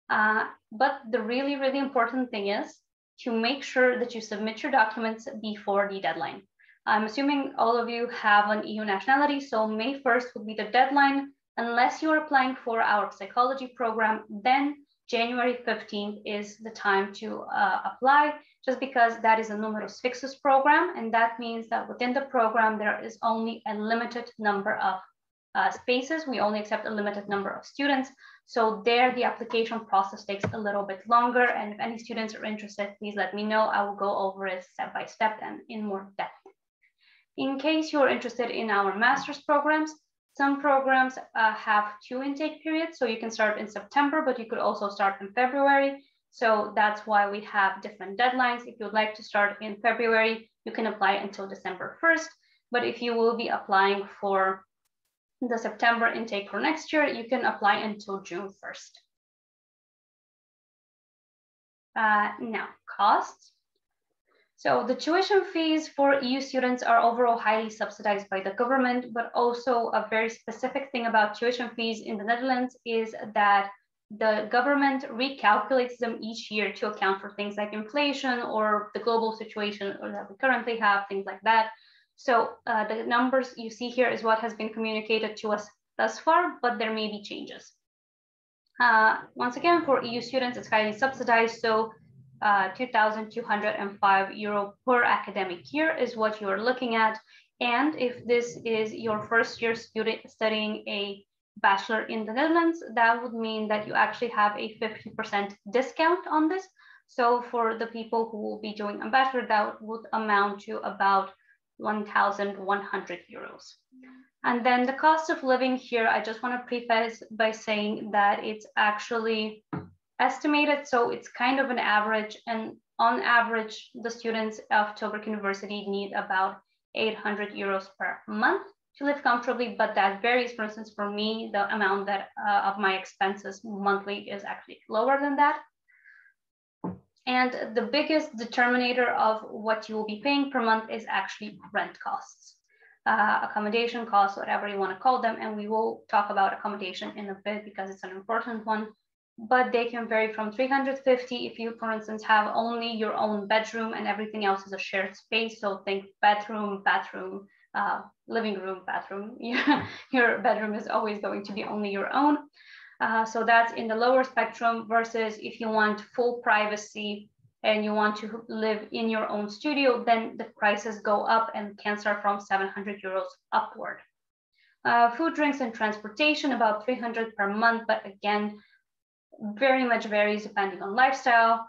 But the really, really important thing is to make sure that you submit your documents before the deadline. I'm assuming all of you have an EU nationality, so May 1st would be the deadline. Unless you're applying for our psychology program, then January 15th is the time to apply, just because that is a numerus fixus program. And that means that within the program, there is only a limited number of spaces. We only accept a limited number of students. So there, the application process takes a little bit longer. And if any students are interested, please let me know. I will go over it step by step and in more depth. In case you're interested in our master's programs, some programs have 2 intake periods. So you can start in September, but you could also start in February. So that's why we have different deadlines. If you'd like to start in February, you can apply until December 1st. But if you will be applying for the September intake for next year, you can apply until June 1st. Now, costs. So the tuition fees for EU students are overall highly subsidized by the government, but also a very specific thing about tuition fees in the Netherlands is that the government recalculates them each year to account for things like inflation or the global situation that we currently have, things like that. So the numbers you see here is what has been communicated to us thus far, but there may be changes. Once again, for EU students, it's highly subsidized. So 2,205 euro per academic year is what you're looking at. And if this is your first year student studying a bachelor in the Netherlands, that would mean that you actually have a 50% discount on this. So for the people who will be doing a bachelor, that would amount to about 1,100 euros. And then the cost of living here, I just want to preface by saying that it's actually estimated. So it's kind of an average, and on average, the students of Tilburg University need about 800 euros per month to live comfortably, but that varies. For instance, for me, the amount that of my expenses monthly is actually lower than that. And the biggest determinator of what you will be paying per month is actually rent costs, accommodation costs, whatever you want to call them. And we will talk about accommodation in a bit because it's an important one. But they can vary from 350 if you, for instance, have only your own bedroom and everything else is a shared space. So think bedroom, bathroom, living room, bathroom. Your bedroom is always going to be only your own. So that's in the lower spectrum, versus if you want full privacy and you want to live in your own studio, then the prices go up and can start from 700 euros upward. Food, drinks, and transportation, about 300 per month. But again, very much varies depending on lifestyle.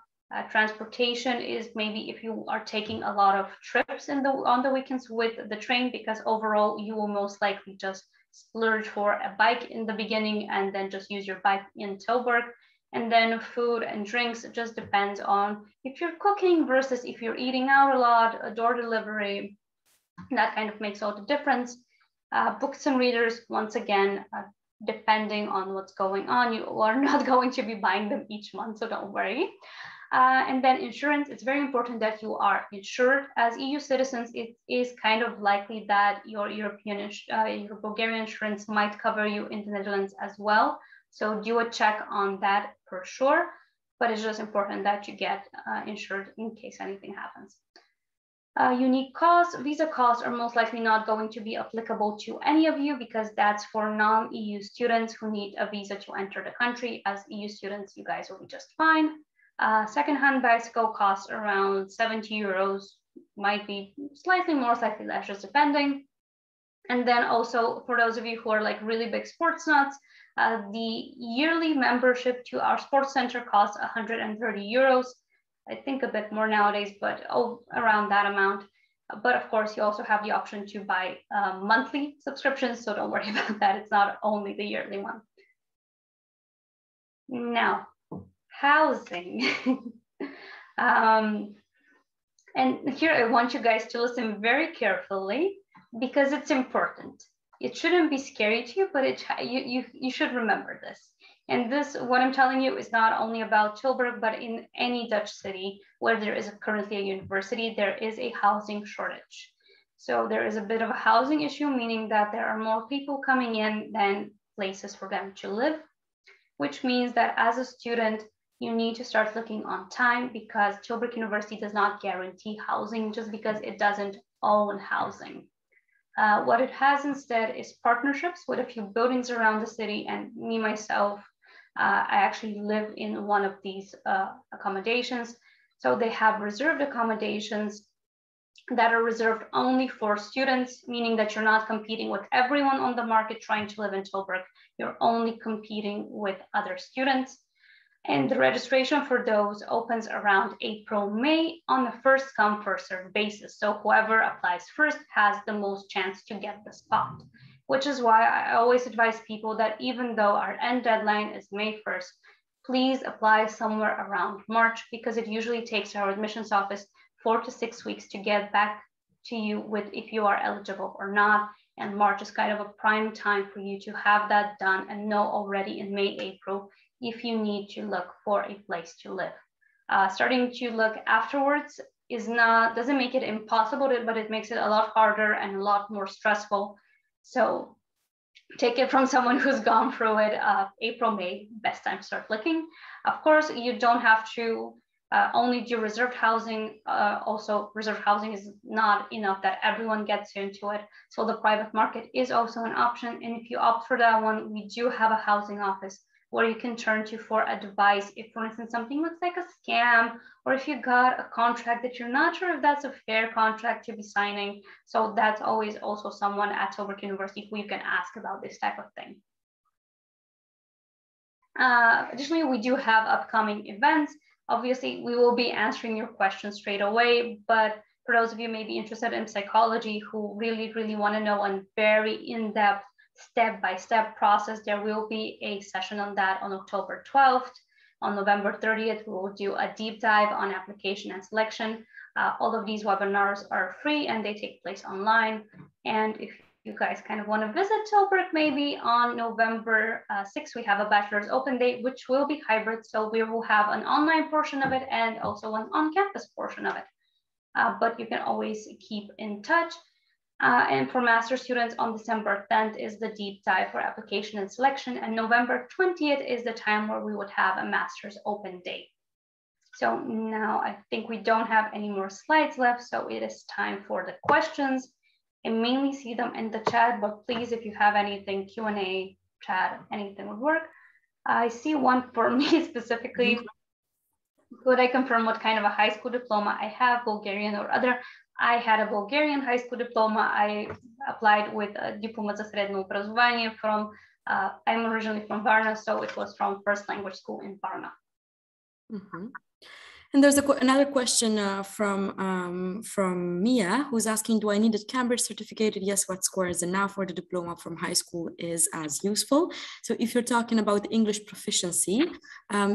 Transportation is maybe if you are taking a lot of trips on the weekends with the train, because overall you will most likely just splurge for a bike in the beginning and then just use your bike in Tilburg. And then food and drinks, it just depends on if you're cooking versus if you're eating out a lot, a door delivery, that kind of makes all the difference. Books and readers, once again, depending on what's going on, you are not going to be buying them each month, so don't worry. And then insurance, it's very important that you are insured. As EU citizens, it is kind of likely that your your Bulgarian insurance might cover you in the Netherlands as well. So do a check on that for sure, but it's just important that you get insured in case anything happens. Unique costs, visa costs are most likely not going to be applicable to any of you because that's for non-EU students who need a visa to enter the country. As EU students, you guys will be just fine. Second-hand bicycle costs around 70 euros, might be slightly more, slightly less, just depending. And then also for those of you who are like really big sports nuts, the yearly membership to our sports center costs 130 euros. I think a bit more nowadays, but around that amount. But of course, you also have the option to buy monthly subscriptions, so don't worry about that. It's not only the yearly one. Now, housing. And here I want you guys to listen very carefully because it's important. It shouldn't be scary to you, but you should remember this. And this, what I'm telling you, is not only about Tilburg, but in any Dutch city where there is currently a university, there is a housing shortage. So there is a bit of a housing issue, meaning that there are more people coming in than places for them to live, which means that as a student, you need to start looking on time because Tilburg University does not guarantee housing just because it doesn't own housing. What it has instead is partnerships with a few buildings around the city, and me, myself, I actually live in one of these accommodations. So they have reserved accommodations that are reserved only for students, meaning that you're not competing with everyone on the market trying to live in Tilburg. You're only competing with other students. And the registration for those opens around April, May on a first come, first served basis. So whoever applies first has the most chance to get the spot, which is why I always advise people that even though our end deadline is May 1st, please apply somewhere around March because it usually takes our admissions office 4 to 6 weeks to get back to you with if you are eligible or not. And March is kind of a prime time for you to have that done and know already in May, April, if you need to look for a place to live. Starting to look afterwards doesn't make it impossible, but it makes it a lot harder and a lot more stressful. So take it from someone who's gone through it. April, May, best time to start looking. Of course, you don't have to only do reserved housing. Also, reserved housing is not enough that everyone gets into it. So the private market is also an option. And if you opt for that one, we do have a housing office where you can turn to for advice if, for instance, something looks like a scam, or if you got a contract that you're not sure if that's a fair contract to be signing. So that's always also someone at Tilburg University who you can ask about this type of thing. Additionally, we do have upcoming events. Obviously, we will be answering your questions straight away, but for those of you maybe interested in psychology who really, really want to know a very in-depth step-by-step process, there will be a session on that on October 12th. On November 30th, we will do a deep dive on application and selection. All of these webinars are free and they take place online. And if you guys kind of want to visit Tilburg, maybe on November 6th, we have a bachelor's open day, which will be hybrid. So we will have an online portion of it and also an on-campus portion of it. But you can always keep in touch. And for master students on December 10th is the deep dive for application and selection. And November 20th is the time where we would have a master's open day. So now I think we don't have any more slides left. So it is time for the questions. I mainly see them in the chat, but please, if you have anything, Q&A, chat, anything would work. I see one for me specifically. Could I confirm what kind of a high school diploma I have, Bulgarian or other? I had a Bulgarian high school diploma. I applied with a diploma за средно образование from, I'm originally from Varna, so it was from first language school in Varna. And there's another question from Mia, who's asking, do I need a Cambridge certificate? Yes, what score is enough, or the diploma from high school is as useful? So if you're talking about English proficiency,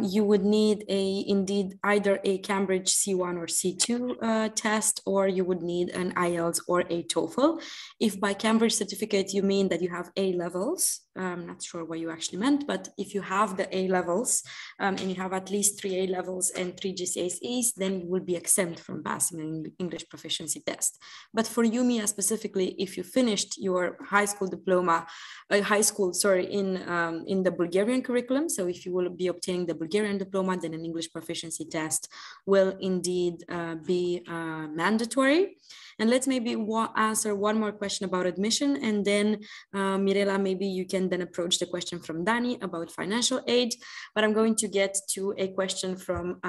you would need indeed either a Cambridge C1 or C2 test, or you would need an IELTS or a TOEFL. If by Cambridge certificate, you mean that you have A levels, I'm not sure what you actually meant, but if you have the A levels and you have at least 3 A levels and 3 GCSEs, then you will be exempt from passing an English proficiency test. But for you, Mia, specifically, if you finished your high school diploma, in the Bulgarian curriculum, so if you will be obtaining the Bulgarian diploma, then an English proficiency test will indeed be mandatory. And let's maybe answer one more question about admission, and then Mirela, maybe you can then approach the question from Dani about financial aid. But I'm going to get to a question from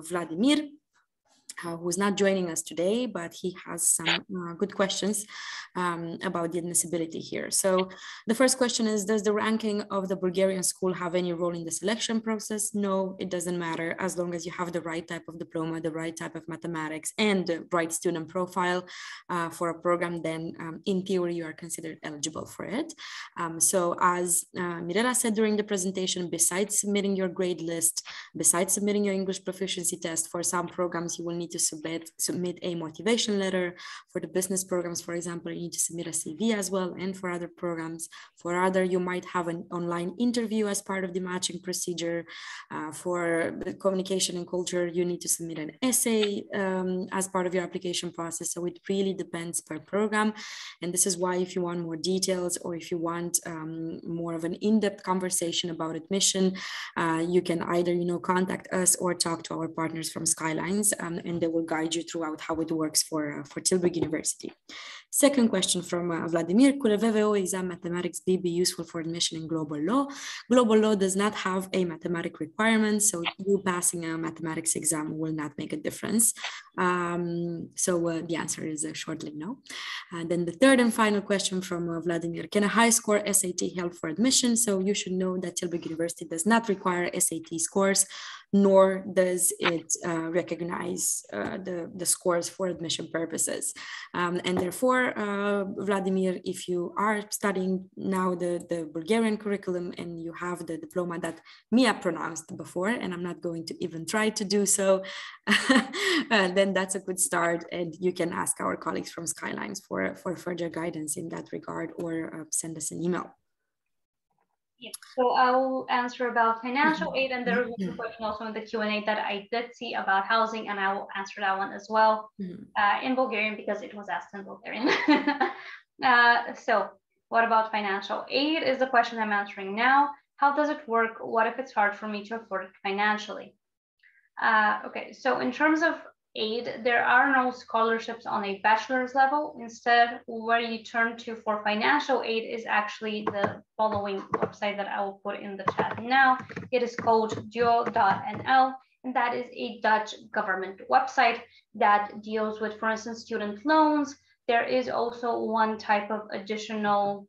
Vladimir, who's not joining us today, but he has some good questions about the admissibility here. So the first question is, does the ranking of the Bulgarian school have any role in the selection process? No, it doesn't matter. As long as you have the right type of diploma, the right type of mathematics, and the right student profile for a program, then in theory, you are considered eligible for it. So as Mirela said during the presentation, besides submitting your grade list, besides submitting your English proficiency test, for some programs, you will need to submit a motivation letter. For the business programs, for example, you need to submit a CV as well, and for other programs. For other, you might have an online interview as part of the matching procedure. For the communication and culture, you need to submit an essay as part of your application process. So it really depends per program. And this is why if you want more details, or if you want more of an in-depth conversation about admission, you can either contact us or talk to our partners from Skylines, and they will guide you throughout how it works for Tilburg University. Second question from Vladimir, could a VWO exam mathematics be useful for admission in global law? Global law does not have a mathematic requirement, so you passing a mathematics exam will not make a difference. The answer is shortly no. Then the third and final question from Vladimir, can a high score SAT help for admission? So you should know that Tilburg University does not require SAT scores, nor does it recognize the scores for admission purposes. And therefore, Vladimir, if you are studying now the Bulgarian curriculum and you have the diploma that Mia pronounced before, and I'm not going to even try to do so, then that's a good start, and you can ask our colleagues from Skylines for further guidance in that regard, or send us an email. Yeah, so I will answer about financial aid, and there was a question also in the Q&A that I did see about housing, and I will answer that one as well in Bulgarian, because it was asked in Bulgarian. So what about financial aid is the question I'm answering now. How does it work? What if it's hard for me to afford it financially? Okay, so in terms of aid, there are no scholarships on a bachelor's level. Instead, where you turn to for financial aid is actually the following website that I will put in the chat now. It is called geo.nl, and that is a Dutch government website that deals with, for instance, student loans. There is also one type of additional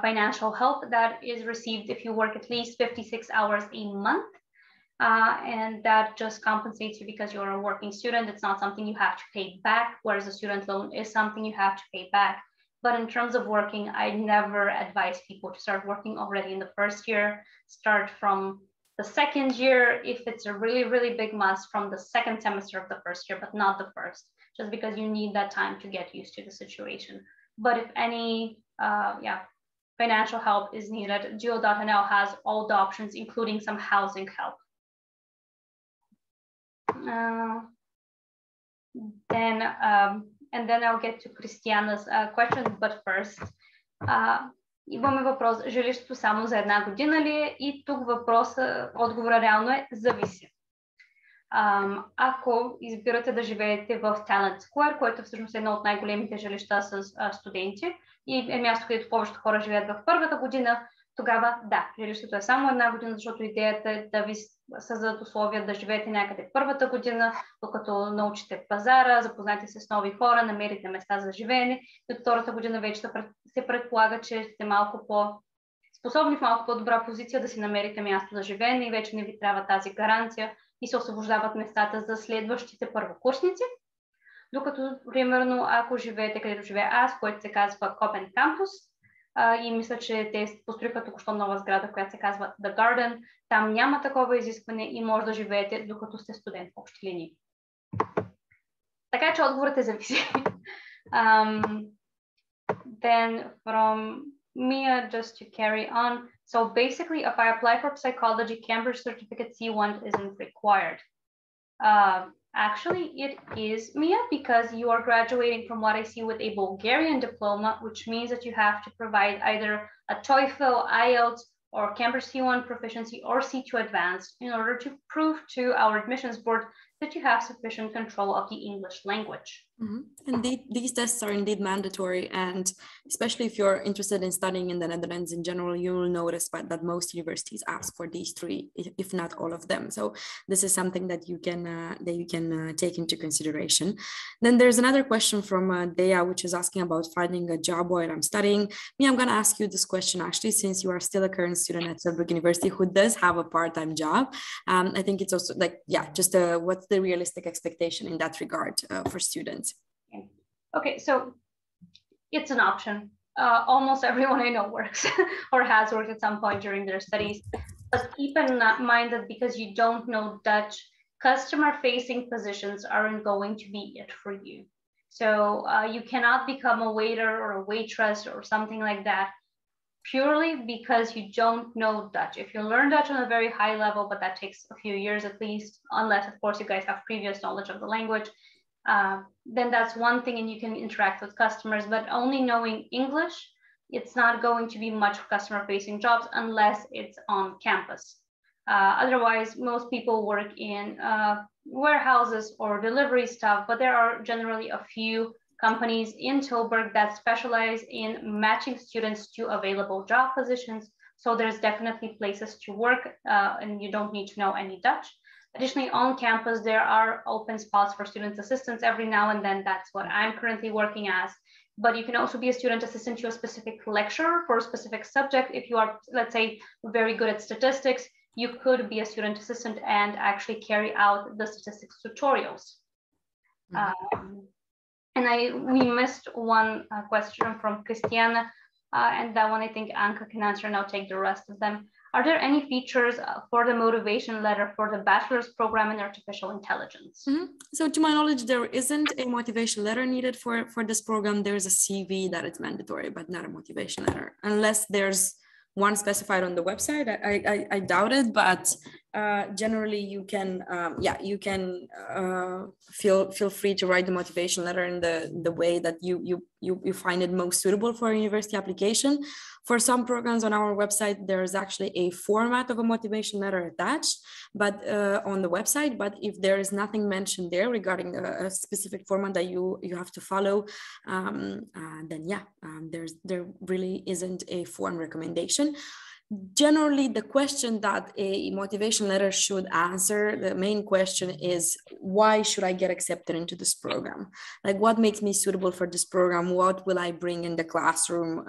financial help that is received if you work at least 56 hours a month. And that just compensates you because you're a working student. It's not something you have to pay back, whereas a student loan is something you have to pay back. But in terms of working, I never advise people to start working already in the first year. Start from the second year, if it's a really, really big must, from the second semester of the first year, but not the first, just because you need that time to get used to the situation. But if any financial help is needed, geo.nl has all the options, including some housing help. And then I'll get to Christiana's question, but first, имаме въпрос, жилището само за една година ли е? И тук отговора реално е зависи. Ако избирате да живеете в Talent Square, което всъщност е едно от най-големите жилища с студенти и е място, където повечето хора живеят в първата година, тогава да, жилището е само една година, защото идеята е да ви създадат условия да живеете някъде първата година, докато научите пазара, запознайте се с нови хора, намерите места за живеене. И от втората година вече се предполага, че сте малко по-способни, в малко по-добра позиция да си намерите място за живеене и вече не ви трябва тази гаранция и се освобождават местата за следващите първокурсници. Докато, примерно, ако живеете където живея аз, което се казва Копен кампус, и мисля, че те построиха току-що нова сграда, която се казва The Garden, там няма такова изискване и може да живеете докато сте студент в общи линии. Така че отговорът е зависи. Then from Mia, just to carry on. So basically, if I apply for psychology, Cambridge certificate C1 isn't required. Actually, it is, Mia, because you are graduating from what I see with a Bulgarian diploma, which means that you have to provide either a TOEFL, IELTS, or Cambridge C1 proficiency or C2 advanced in order to prove to our admissions board that you have sufficient control of the English language. And these tests are indeed mandatory, and especially if you're interested in studying in the Netherlands in general, you will notice that most universities ask for these three, if not all of them. So this is something that you can take into consideration. Then there's another question from Dea, which is asking about finding a job while I'm studying. Me, I'm going to ask you this question actually, since you are still a current student at Tilburg University who does have a part-time job. I think it's also like, yeah, just what's the realistic expectation in that regard for students? Okay, so it's an option. Almost everyone I know works or has worked at some point during their studies. But keep in mind that because you don't know Dutch, customer-facing positions aren't going to be it for you. So you cannot become a waiter or a waitress or something like that purely because you don't know Dutch. If you learn Dutch on a very high level, but that takes a few years at least, unless of course you guys have previous knowledge of the language, then that's one thing and you can interact with customers, but only knowing English, it's not going to be much customer facing jobs unless it's on campus. Otherwise, most people work in warehouses or delivery stuff, but there are generally a few companies in Tilburg that specialize in matching students to available job positions. So there's definitely places to work and you don't need to know any Dutch. Additionally, on campus, there are open spots for student assistants every now and then. That's what I'm currently working as. But you can also be a student assistant to a specific lecturer for a specific subject. If you are, let's say, very good at statistics, you could be a student assistant and actually carry out the statistics tutorials. And we missed one question from Christiana, and that one I think Anka can answer, and I'll take the rest of them. Are there any features for the motivation letter for the bachelor's program in artificial intelligence? So to my knowledge, there isn't a motivation letter needed for this program. There's a CV that is mandatory, but not a motivation letter, unless there's one specified on the website. I doubt it, but generally you can feel free to write the motivation letter in the way that you find it most suitable for a university application. For some programs on our website, there is actually a format of a motivation letter attached, but on the website. But if there is nothing mentioned there regarding a specific format that you have to follow, then there really isn't a form recommendation. Generally, the question that a motivation letter should answer, the main question is, why should I get accepted into this program? Like, what makes me suitable for this program? What will I bring in the classroom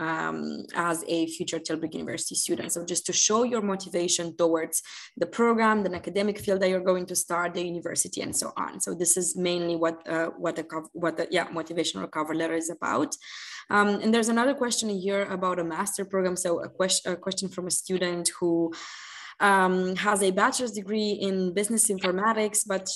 as a future Tilburg University student? So just to show your motivation towards the program, the academic field that you're going to start, the university, and so on. So this is mainly what the motivational cover letter is about. And there's another question here about a master program. So a question from a student who has a bachelor's degree in business informatics, but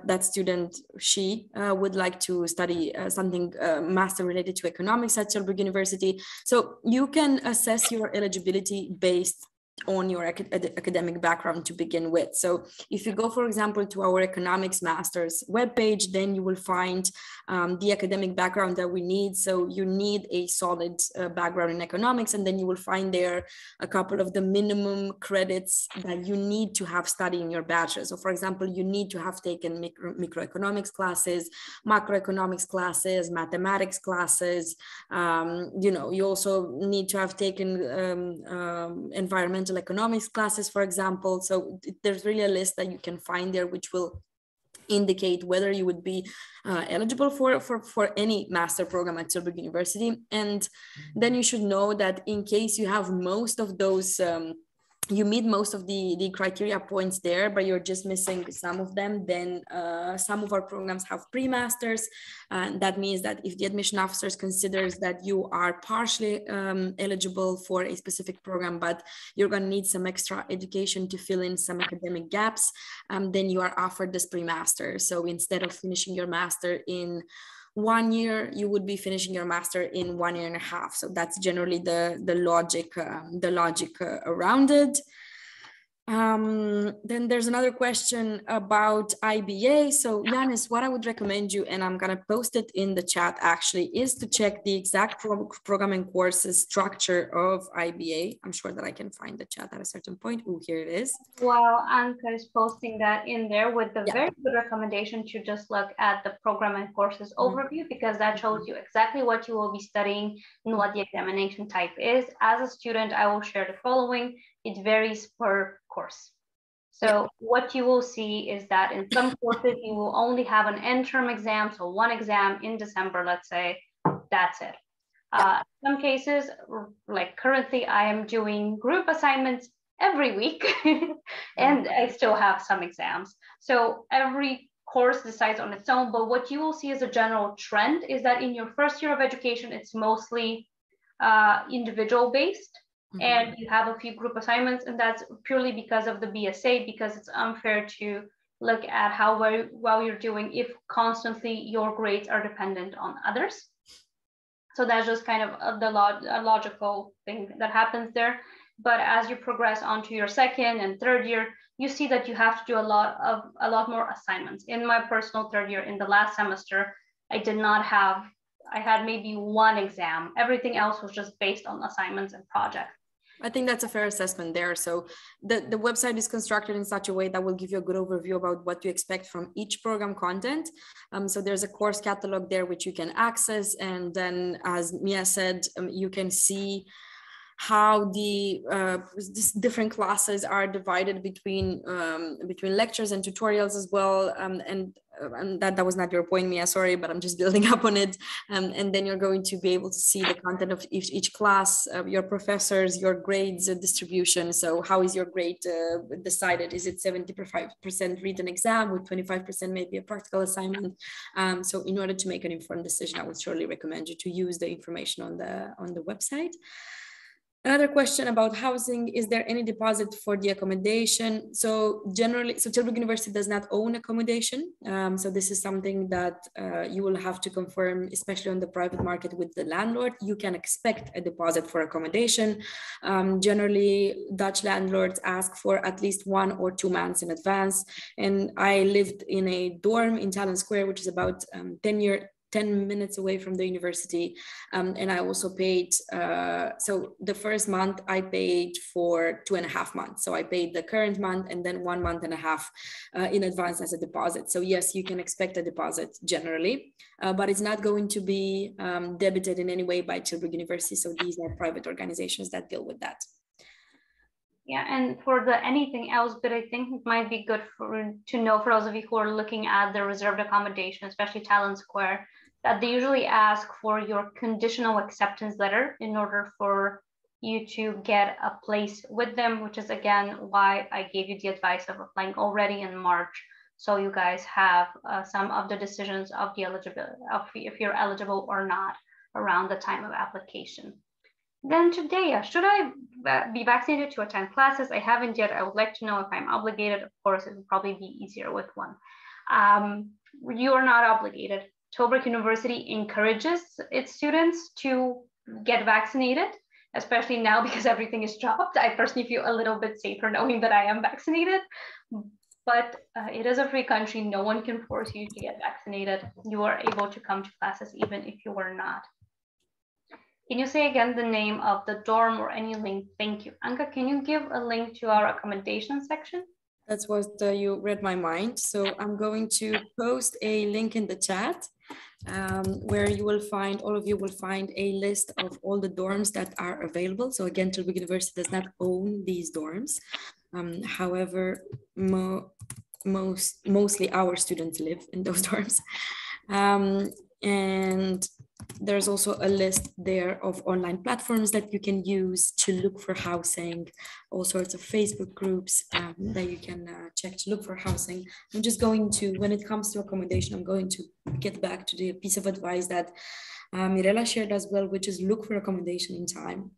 that student, she would like to study something master related to economics at Tilburg University. So you can assess your eligibility based on your academic background to begin with. So if you go, for example, to our economics master's webpage, then you will find the academic background that we need. So you need a solid background in economics, and then you will find there a couple of the minimum credits that you need to have studied in your bachelor. So for example, you need to have taken microeconomics classes, macroeconomics classes, mathematics classes. You also need to have taken environmental economics classes, for example. So there's really a list that you can find there, which will indicate whether you would be eligible for any master program at Tilburg University. And then you should know that in case you have most of those you meet most of the criteria points there, but you're just missing some of them, then some of our programs have pre-masters. That means that if the admission officers considers that you are partially eligible for a specific program, but you're going to need some extra education to fill in some academic gaps, then you are offered this pre-master. So instead of finishing your master in 1 year, you would be finishing your master in 1.5 years. So that's generally the logic around it. Then there's another question about IBA. So Yanis, what I would recommend you, and I'm going to post it in the chat actually, is to check the exact programming courses structure of IBA. I'm sure that I can find the chat at a certain point. Oh, here it is. Well, Anka is posting that in there with the very good recommendation to just look at the programming courses overview, because that shows you exactly what you will be studying and what the examination type is. As a student, I will share the following. It varies per course. So what you will see is that in some courses, you will only have an end-term exam, so one exam in December, let's say, that's it. Some cases, like currently, I am doing group assignments every week, and I still have some exams. So every course decides on its own, but what you will see as a general trend is that in your first year of education, it's mostly individual-based. And you have a few group assignments, and that's purely because of the BSA, because it's unfair to look at how well you're doing if constantly your grades are dependent on others. So that's just kind of a logical thing that happens there. But as you progress onto your second and third year, you see that you have to do a lot more assignments. In my personal third year, in the last semester, I had maybe one exam. Everything else was just based on assignments and projects. I think that's a fair assessment there. So the website is constructed in such a way that will give you a good overview about what to expect from each program content. So there's a course catalog there which you can access. And then, as Mia said, you can see how the different classes are divided between lectures and tutorials as well. And that was not your point, Mia, sorry, but I'm just building up on it. And then you're going to be able to see the content of each class, your professors, your grades distribution. So how is your grade decided? Is it 75% written exam with 25% maybe a practical assignment? So in order to make an informed decision, I would surely recommend you to use the information on the website. Another question about housing: is there any deposit for the accommodation? So generally, Tilburg University does not own accommodation. So this is something that you will have to confirm, especially on the private market, with the landlord. You can expect a deposit for accommodation. Generally, Dutch landlords ask for at least 1 or 2 months in advance. And I lived in a dorm in Talon Square, which is about 10 minutes away from the university. And I also paid, so the first month I paid for 2.5 months. So I paid the current month and then 1.5 months in advance as a deposit. So yes, you can expect a deposit generally, but it's not going to be debited in any way by Tilburg University. So these are private organizations that deal with that. Yeah, and for the anything else, but I think it might be good to know for those of you who are looking at the reserved accommodation, especially Talon Square, that they usually ask for your conditional acceptance letter in order for you to get a place with them, which is again why I gave you the advice of applying already in March, so you guys have some of the decisions of the eligibility, of if you're eligible or not around the time of application. Then today, should I be vaccinated to attend classes? I haven't yet. I would like to know if I'm obligated. Of course, it would probably be easier with one. You are not obligated. Tilburg University encourages its students to get vaccinated, especially now because everything is dropped. I personally feel a little bit safer knowing that I am vaccinated, but it is a free country. No one can force you to get vaccinated. You are able to come to classes even if you are not. Can you say again the name of the dorm or any link? Thank you. Anka, can you give a link to our accommodation section? That's what you read my mind. So I'm going to post a link in the chat where you will find, all of you will find a list of all the dorms that are available. So again, Tilburg University does not own these dorms. However, mostly our students live in those dorms. And there's also a list there of online platforms that you can use to look for housing, all sorts of Facebook groups that you can check to look for housing. I'm just going to, when it comes to accommodation, I'm going to get back to the piece of advice that Mirela shared as well, which is look for accommodation in time.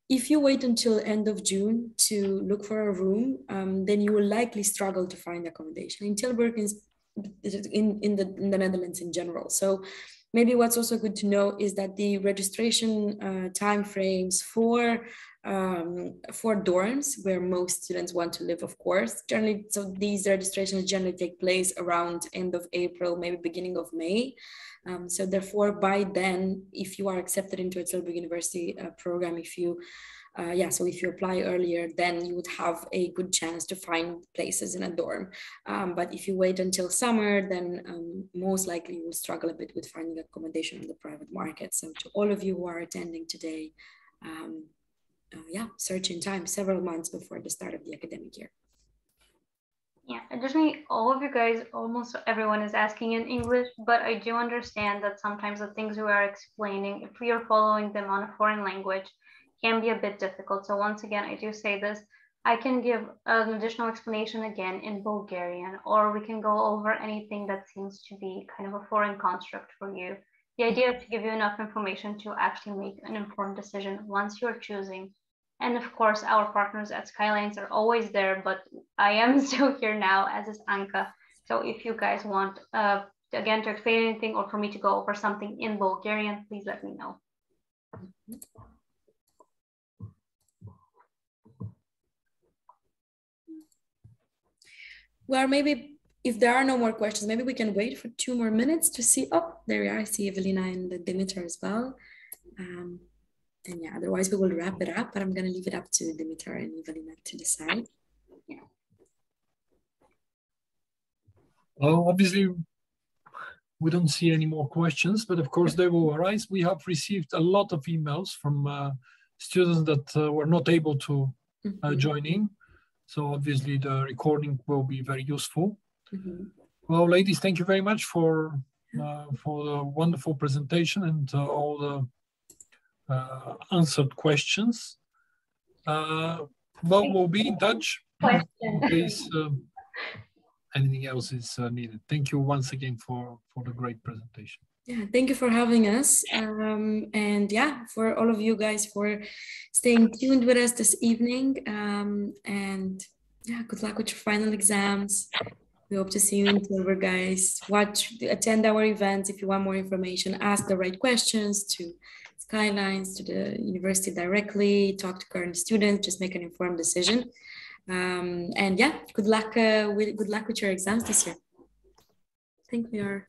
If you wait until end of June to look for a room, then you will likely struggle to find accommodation in Tilburg, in the Netherlands in general. So maybe what's also good to know is that the registration timeframes for dorms, where most students want to live, of course, generally, so these registrations generally take place around end of April, maybe beginning of May. So therefore, by then, if you are accepted into a Tilburg University program, if you apply earlier, then you would have a good chance to find places in a dorm. But if you wait until summer, then most likely you will struggle a bit with finding accommodation on the private market. So to all of you who are attending today, search in time, several months before the start of the academic year. Yeah, additionally, all of you guys, almost everyone is asking in English, but I do understand that sometimes the things we are explaining, if we are following them on a foreign language, can be a bit difficult. So once again, I do say this, I can give an additional explanation again in Bulgarian, or we can go over anything that seems to be kind of a foreign construct for you. The idea is to give you enough information to actually make an informed decision once you're choosing. And of course, our partners at Skylines are always there, but I am still here now, as is Anka. So if you guys want, again, to explain anything or for me to go over something in Bulgarian, please let me know. Well, maybe if there are no more questions, maybe we can wait for 2 more minutes to see. Oh, there we are. I see Evelina and Dimitar as well. And yeah, otherwise we will wrap it up, but I'm going to leave it up to Dimitar and Evelina to decide. Yeah. Well, obviously, we don't see any more questions, but of course they will arise. We have received a lot of emails from students that were not able to join in. So obviously the recording will be very useful. Well, ladies, thank you very much for the wonderful presentation and all the answered questions. Well, we'll be in touch in case anything else is needed. Thank you once again for the great presentation. Yeah, thank you for having us. And yeah, for all of you guys for staying tuned with us this evening. And yeah, good luck with your final exams. We hope to see you in Tilburg, guys. Attend our events if you want more information. Ask the right questions to Skylines, to the university directly. Talk to current students. Just make an informed decision. And yeah, good luck with your exams this year. I think we are.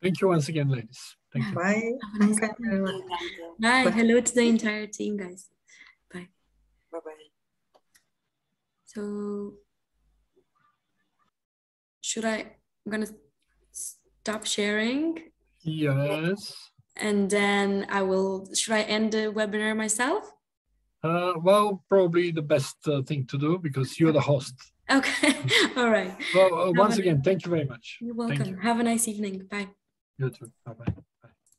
Thank you once again, ladies. Thank you. Bye. Nice Bye. Hello to the entire team, guys. Bye. Bye-bye. So, I'm going to stop sharing. Yes. And then should I end the webinar myself? Well, probably the best thing to do because you're the host. Okay. All right. Well, once again, thank you very much. You're welcome. Thank you. Have a nice evening. Bye. You too. Bye-bye.